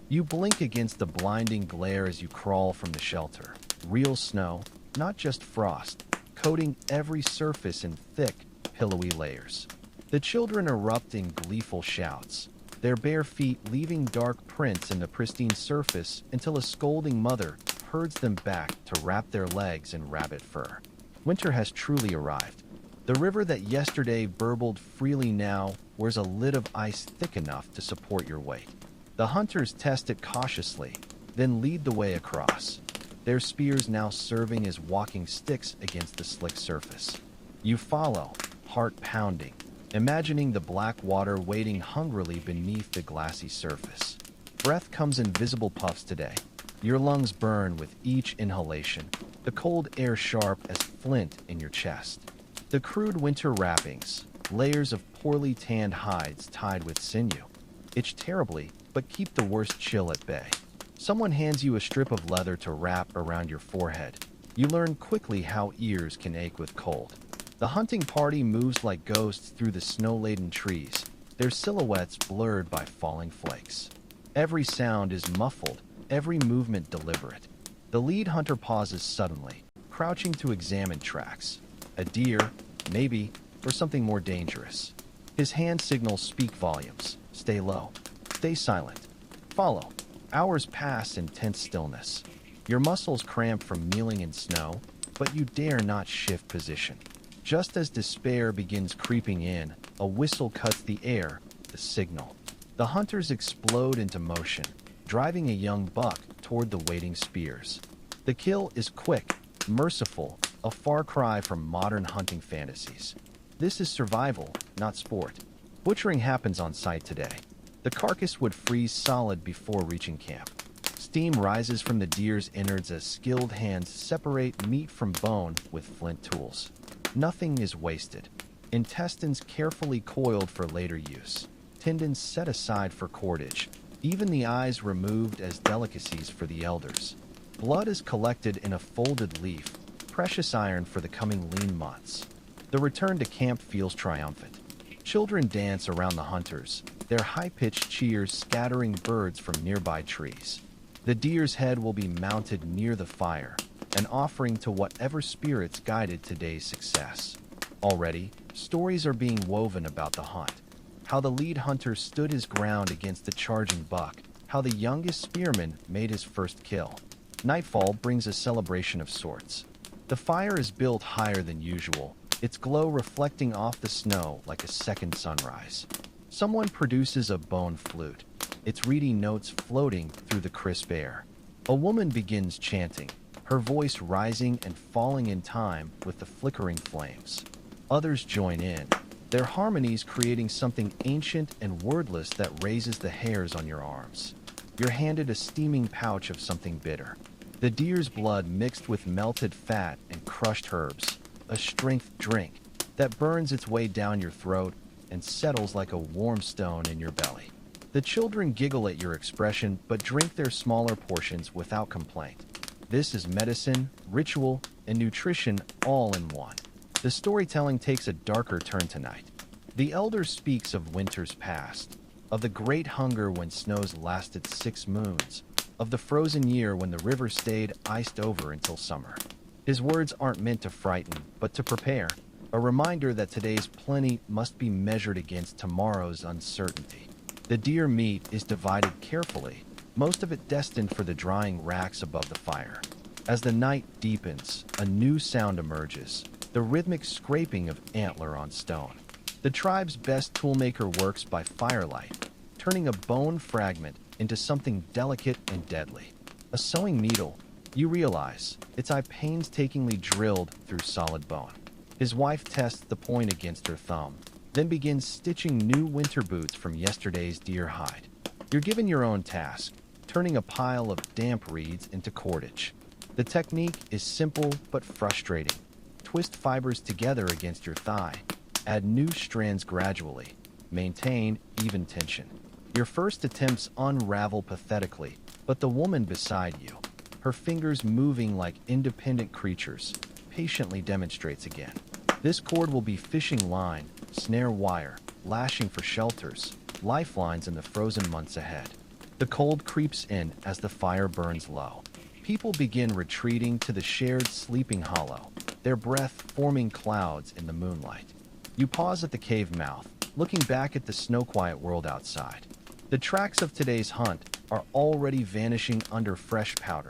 You blink against the blinding glare as you crawl from the shelter. Real snow, not just frost, coating every surface in thick, pillowy layers. The children erupt in gleeful shouts, their bare feet leaving dark prints in the pristine surface until a scolding mother herds them back to wrap their legs in rabbit fur. Winter has truly arrived. The river that yesterday burbled freely now wears a lid of ice thick enough to support your weight. The hunters test it cautiously, then lead the way across, their spears now serving as walking sticks against the slick surface. You follow, heart pounding, imagining the black water waiting hungrily beneath the glassy surface. Breath comes in visible puffs today. Your lungs burn with each inhalation, the cold air sharp as flint in your chest. The crude winter wrappings, layers of poorly tanned hides tied with sinew, itch terribly but keep the worst chill at bay. Someone hands you a strip of leather to wrap around your forehead, You learn quickly how ears can ache with cold. The hunting party moves like ghosts through the snow-laden trees, their silhouettes blurred by falling flakes. Every sound is muffled, every movement deliberate. The lead hunter pauses suddenly, crouching to examine tracks. A deer, maybe, or something more dangerous. His hand signals speak volumes. Stay low. Stay silent. Follow. Hours pass in tense stillness. Your muscles cramp from kneeling in snow, but you dare not shift position. Just as despair begins creeping in, a whistle cuts the air, the signal. The hunters explode into motion, driving a young buck toward the waiting spears. The kill is quick, merciful, a far cry from modern hunting fantasies. This is survival, not sport. Butchering happens on site today. The carcass would freeze solid before reaching camp. Steam rises from the deer's innards as skilled hands separate meat from bone with flint tools. Nothing is wasted. Intestines carefully coiled for later use. Tendons set aside for cordage. Even the eyes removed as delicacies for the elders. Blood is collected in a folded leaf, precious iron for the coming lean months. The return to camp feels triumphant. Children dance around the hunters, their high-pitched cheers scattering birds from nearby trees. The deer's head will be mounted near the fire, an offering to whatever spirits guided today's success. Already, stories are being woven about the hunt. How the lead hunter stood his ground against the charging buck, how the youngest spearman made his first kill. Nightfall brings a celebration of sorts. The fire is built higher than usual, its glow reflecting off the snow like a second sunrise. Someone produces a bone flute, its reedy notes floating through the crisp air. A woman begins chanting, her voice rising and falling in time with the flickering flames. Others join in, their harmonies creating something ancient and wordless that raises the hairs on your arms. You're handed a steaming pouch of something bitter. The deer's blood mixed with melted fat and crushed herbs, a strength drink that burns its way down your throat and settles like a warm stone in your belly. The children giggle at your expression but drink their smaller portions without complaint. This is medicine, ritual, and nutrition all in one. The storytelling takes a darker turn tonight. The elder speaks of winters past, of the great hunger when snows lasted 6 moons, of the frozen year when the river stayed iced over until summer. His words aren't meant to frighten, but to prepare, a reminder that today's plenty must be measured against tomorrow's uncertainty. The deer meat is divided carefully, most of it destined for the drying racks above the fire. As the night deepens, a new sound emerges, the rhythmic scraping of antler on stone. The tribe's best toolmaker works by firelight, turning a bone fragment into something delicate and deadly. A sewing needle, you realize, its eye painstakingly drilled through solid bone. His wife tests the point against her thumb, then begins stitching new winter boots from yesterday's deer hide. You're given your own task, turning a pile of damp reeds into cordage. The technique is simple but frustrating. Twist fibers together against your thigh, add new strands gradually, maintain even tension. Your first attempts unravel pathetically, but the woman beside you, her fingers moving like independent creatures, patiently demonstrates again. This cord will be fishing line, snare wire, lashing for shelters, lifelines in the frozen months ahead. The cold creeps in as the fire burns low. People begin retreating to the shared sleeping hollow, their breath forming clouds in the moonlight. You pause at the cave mouth, looking back at the snow-quiet world outside. The tracks of today's hunt are already vanishing under fresh powder,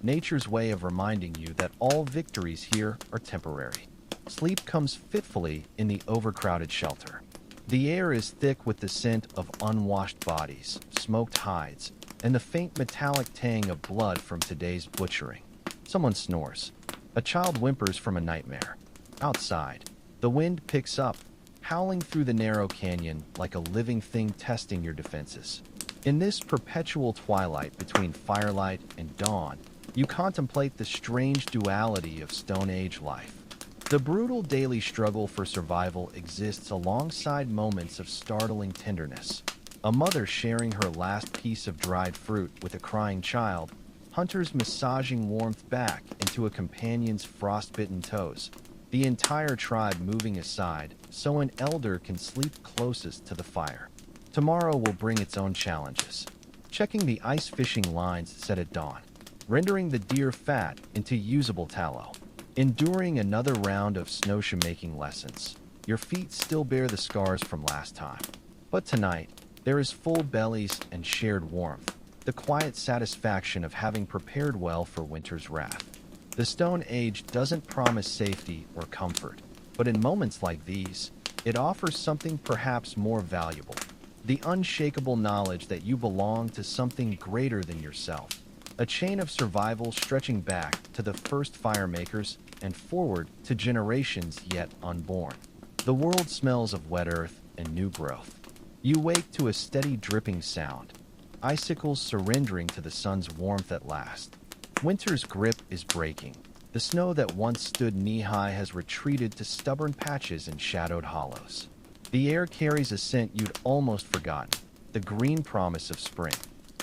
nature's way of reminding you that all victories here are temporary. Sleep comes fitfully in the overcrowded shelter. The air is thick with the scent of unwashed bodies, smoked hides, and the faint metallic tang of blood from today's butchering. Someone snores. A child whimpers from a nightmare. Outside, the wind picks up, howling through the narrow canyon like a living thing testing your defenses. In this perpetual twilight between firelight and dawn, you contemplate the strange duality of Stone Age life. The brutal daily struggle for survival exists alongside moments of startling tenderness. A mother sharing her last piece of dried fruit with a crying child, hunters massaging warmth back into a companion's frostbitten toes, the entire tribe moving aside so an elder can sleep closest to the fire. Tomorrow will bring its own challenges. Checking the ice fishing lines set at dawn, rendering the deer fat into usable tallow, enduring another round of snowshoe making lessons. Your feet still bear the scars from last time. But tonight, there is full bellies and shared warmth, the quiet satisfaction of having prepared well for winter's wrath. The Stone Age doesn't promise safety or comfort, but in moments like these, it offers something perhaps more valuable: the unshakable knowledge that you belong to something greater than yourself. A chain of survival stretching back to the first fire makers and forward to generations yet unborn. The world smells of wet earth and new growth. You wake to a steady dripping sound, icicles surrendering to the sun's warmth at last. Winter's grip is breaking. The snow that once stood knee-high has retreated to stubborn patches and shadowed hollows. The air carries a scent you'd almost forgotten, the green promise of spring.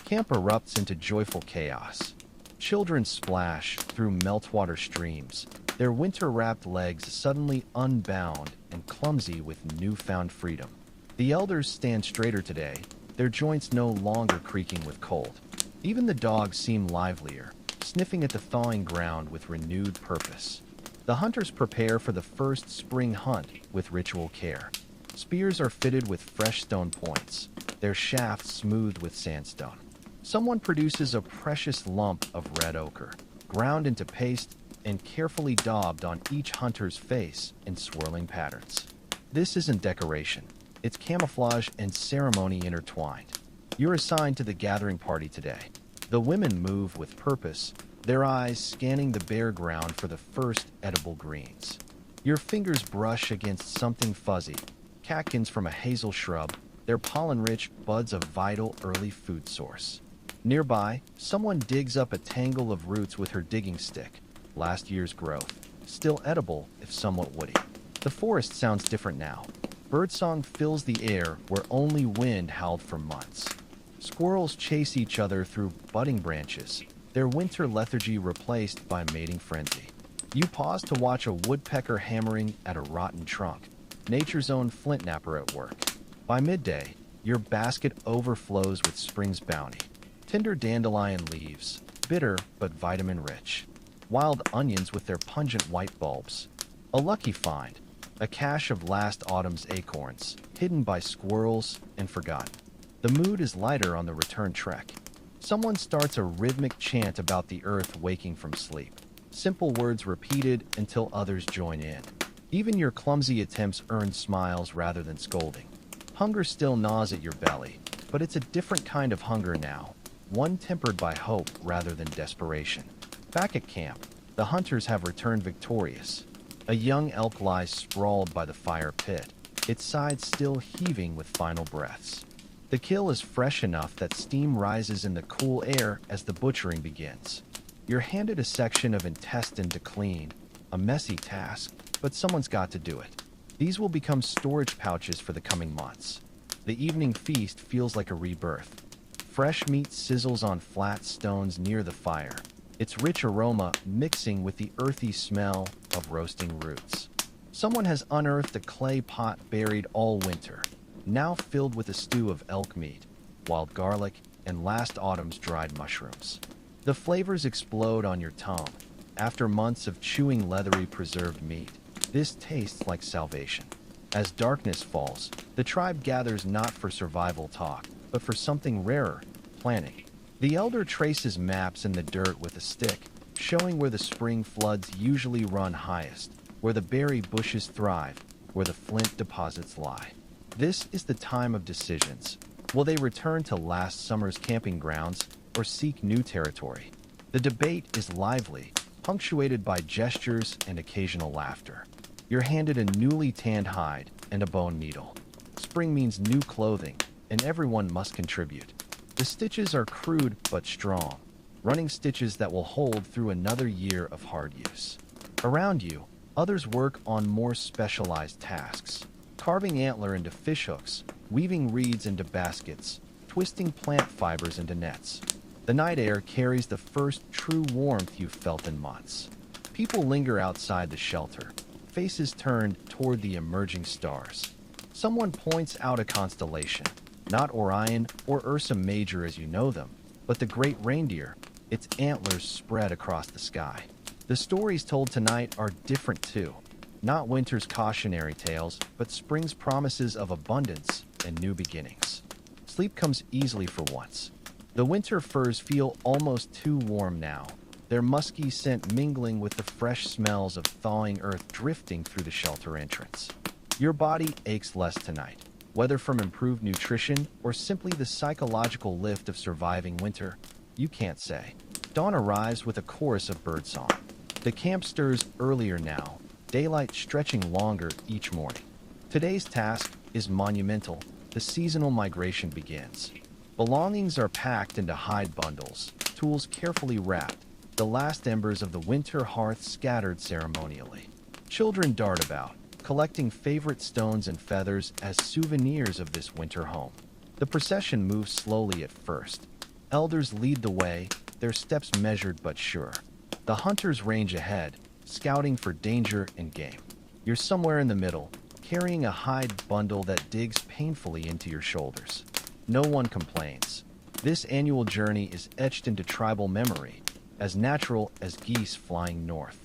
Camp erupts into joyful chaos. Children splash through meltwater streams, their winter-wrapped legs suddenly unbound and clumsy with newfound freedom. The elders stand straighter today, their joints no longer creaking with cold. Even the dogs seem livelier, sniffing at the thawing ground with renewed purpose. The hunters prepare for the first spring hunt with ritual care. Spears are fitted with fresh stone points, their shafts smoothed with sandstone. Someone produces a precious lump of red ochre, ground into paste and carefully daubed on each hunter's face in swirling patterns. This isn't decoration. It's camouflage and ceremony intertwined. You're assigned to the gathering party today. The women move with purpose, their eyes scanning the bare ground for the first edible greens. Your fingers brush against something fuzzy, catkins from a hazel shrub, their pollen-rich buds a vital early food source. Nearby, someone digs up a tangle of roots with her digging stick, last year's growth, still edible if somewhat woody. The forest sounds different now. Birdsong fills the air where only wind howled for months. Squirrels chase each other through budding branches, their winter lethargy replaced by mating frenzy. You pause to watch a woodpecker hammering at a rotten trunk, nature's own flint knapper at work. By midday, your basket overflows with spring's bounty. Tender dandelion leaves, bitter but vitamin-rich. Wild onions with their pungent white bulbs. A lucky find, a cache of last autumn's acorns, hidden by squirrels and forgotten. The mood is lighter on the return trek. Someone starts a rhythmic chant about the earth waking from sleep. Simple words repeated until others join in. Even your clumsy attempts earn smiles rather than scolding. Hunger still gnaws at your belly, but it's a different kind of hunger now, one tempered by hope rather than desperation. Back at camp, the hunters have returned victorious. A young elk lies sprawled by the fire pit, its sides still heaving with final breaths. The kill is fresh enough that steam rises in the cool air as the butchering begins. You're handed a section of intestine to clean, a messy task, but someone's got to do it. These will become storage pouches for the coming months. The evening feast feels like a rebirth. Fresh meat sizzles on flat stones near the fire, its rich aroma mixing with the earthy smell of roasting roots. Someone has unearthed a clay pot buried all winter, now filled with a stew of elk meat, wild garlic, and last autumn's dried mushrooms. The flavors explode on your tongue. After months of chewing leathery preserved meat, this tastes like salvation. As darkness falls, the tribe gathers not for survival talk, but for something rarer, planning. The elder traces maps in the dirt with a stick, showing where the spring floods usually run highest, where the berry bushes thrive, where the flint deposits lie. This is the time of decisions. Will they return to last summer's camping grounds or seek new territory? The debate is lively, punctuated by gestures and occasional laughter. You're handed a newly tanned hide and a bone needle. Spring means new clothing, and everyone must contribute. The stitches are crude but strong, running stitches that will hold through another year of hard use. Around you, others work on more specialized tasks. Carving antler into fishhooks, weaving reeds into baskets, twisting plant fibers into nets. The night air carries the first true warmth you've felt in months. People linger outside the shelter, faces turned toward the emerging stars. Someone points out a constellation, not Orion or Ursa Major as you know them, but the great reindeer, its antlers spread across the sky. The stories told tonight are different too. Not winter's cautionary tales, but spring's promises of abundance and new beginnings. Sleep comes easily for once. The winter furs feel almost too warm now, their musky scent mingling with the fresh smells of thawing earth drifting through the shelter entrance. Your body aches less tonight, whether from improved nutrition or simply the psychological lift of surviving winter, you can't say. Dawn arrives with a chorus of birdsong. The camp stirs earlier now, daylight stretching longer each morning. Today's task is monumental. The seasonal migration begins. Belongings are packed into hide bundles, tools carefully wrapped, the last embers of the winter hearth scattered ceremonially. Children dart about, collecting favorite stones and feathers as souvenirs of this winter home. The procession moves slowly at first. Elders lead the way, their steps measured but sure. The hunters range ahead, scouting for danger and game. You're somewhere in the middle, carrying a hide bundle that digs painfully into your shoulders. No one complains. This annual journey is etched into tribal memory, as natural as geese flying north.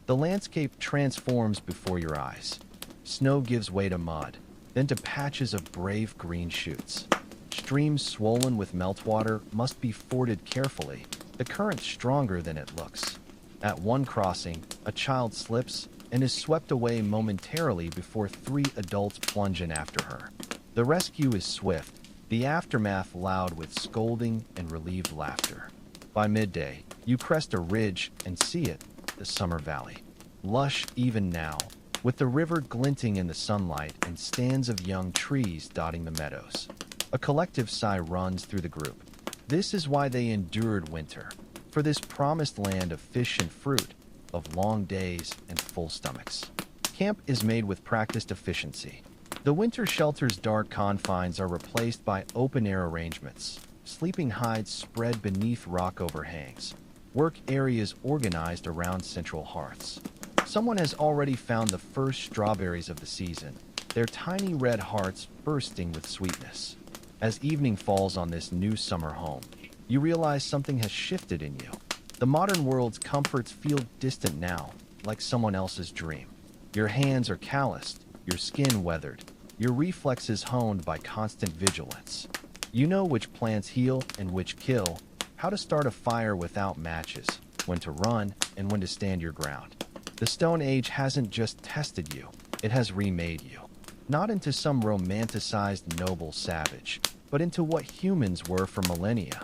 The landscape transforms before your eyes. Snow gives way to mud, then to patches of brave green shoots. Streams swollen with meltwater must be forded carefully, the current stronger than it looks. At one crossing, a child slips and is swept away momentarily before 3 adults plunge in after her. The rescue is swift, the aftermath loud with scolding and relieved laughter. By midday, you crest a ridge and see it, the summer valley. Lush even now, with the river glinting in the sunlight and stands of young trees dotting the meadows. A collective sigh runs through the group. This is why they endured winter, for this promised land of fish and fruit, of long days and full stomachs. Camp is made with practiced efficiency. The winter shelter's dark confines are replaced by open-air arrangements, sleeping hides spread beneath rock overhangs, work areas organized around central hearths. Someone has already found the first strawberries of the season, their tiny red hearts bursting with sweetness. As evening falls on this new summer home, you realize something has shifted in you. The modern world's comforts feel distant now, like someone else's dream. Your hands are calloused, your skin weathered, your reflexes honed by constant vigilance. You know which plants heal and which kill, how to start a fire without matches, when to run and when to stand your ground. The Stone Age hasn't just tested you, it has remade you. Not into some romanticized noble savage, but into what humans were for millennia.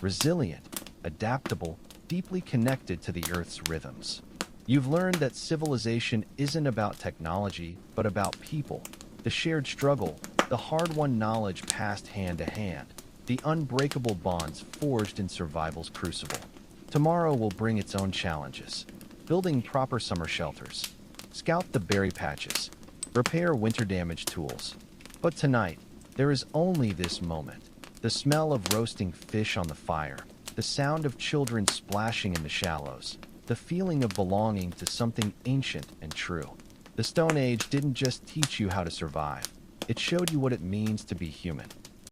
Resilient, adaptable, deeply connected to the Earth's rhythms. You've learned that civilization isn't about technology, but about people. The shared struggle, the hard-won knowledge passed hand to hand, the unbreakable bonds forged in survival's crucible. Tomorrow will bring its own challenges. Building proper summer shelters, scout the berry patches, repair winter-damaged tools. But tonight, there is only this moment. The smell of roasting fish on the fire, the sound of children splashing in the shallows, the feeling of belonging to something ancient and true. The Stone Age didn't just teach you how to survive. It showed you what it means to be human.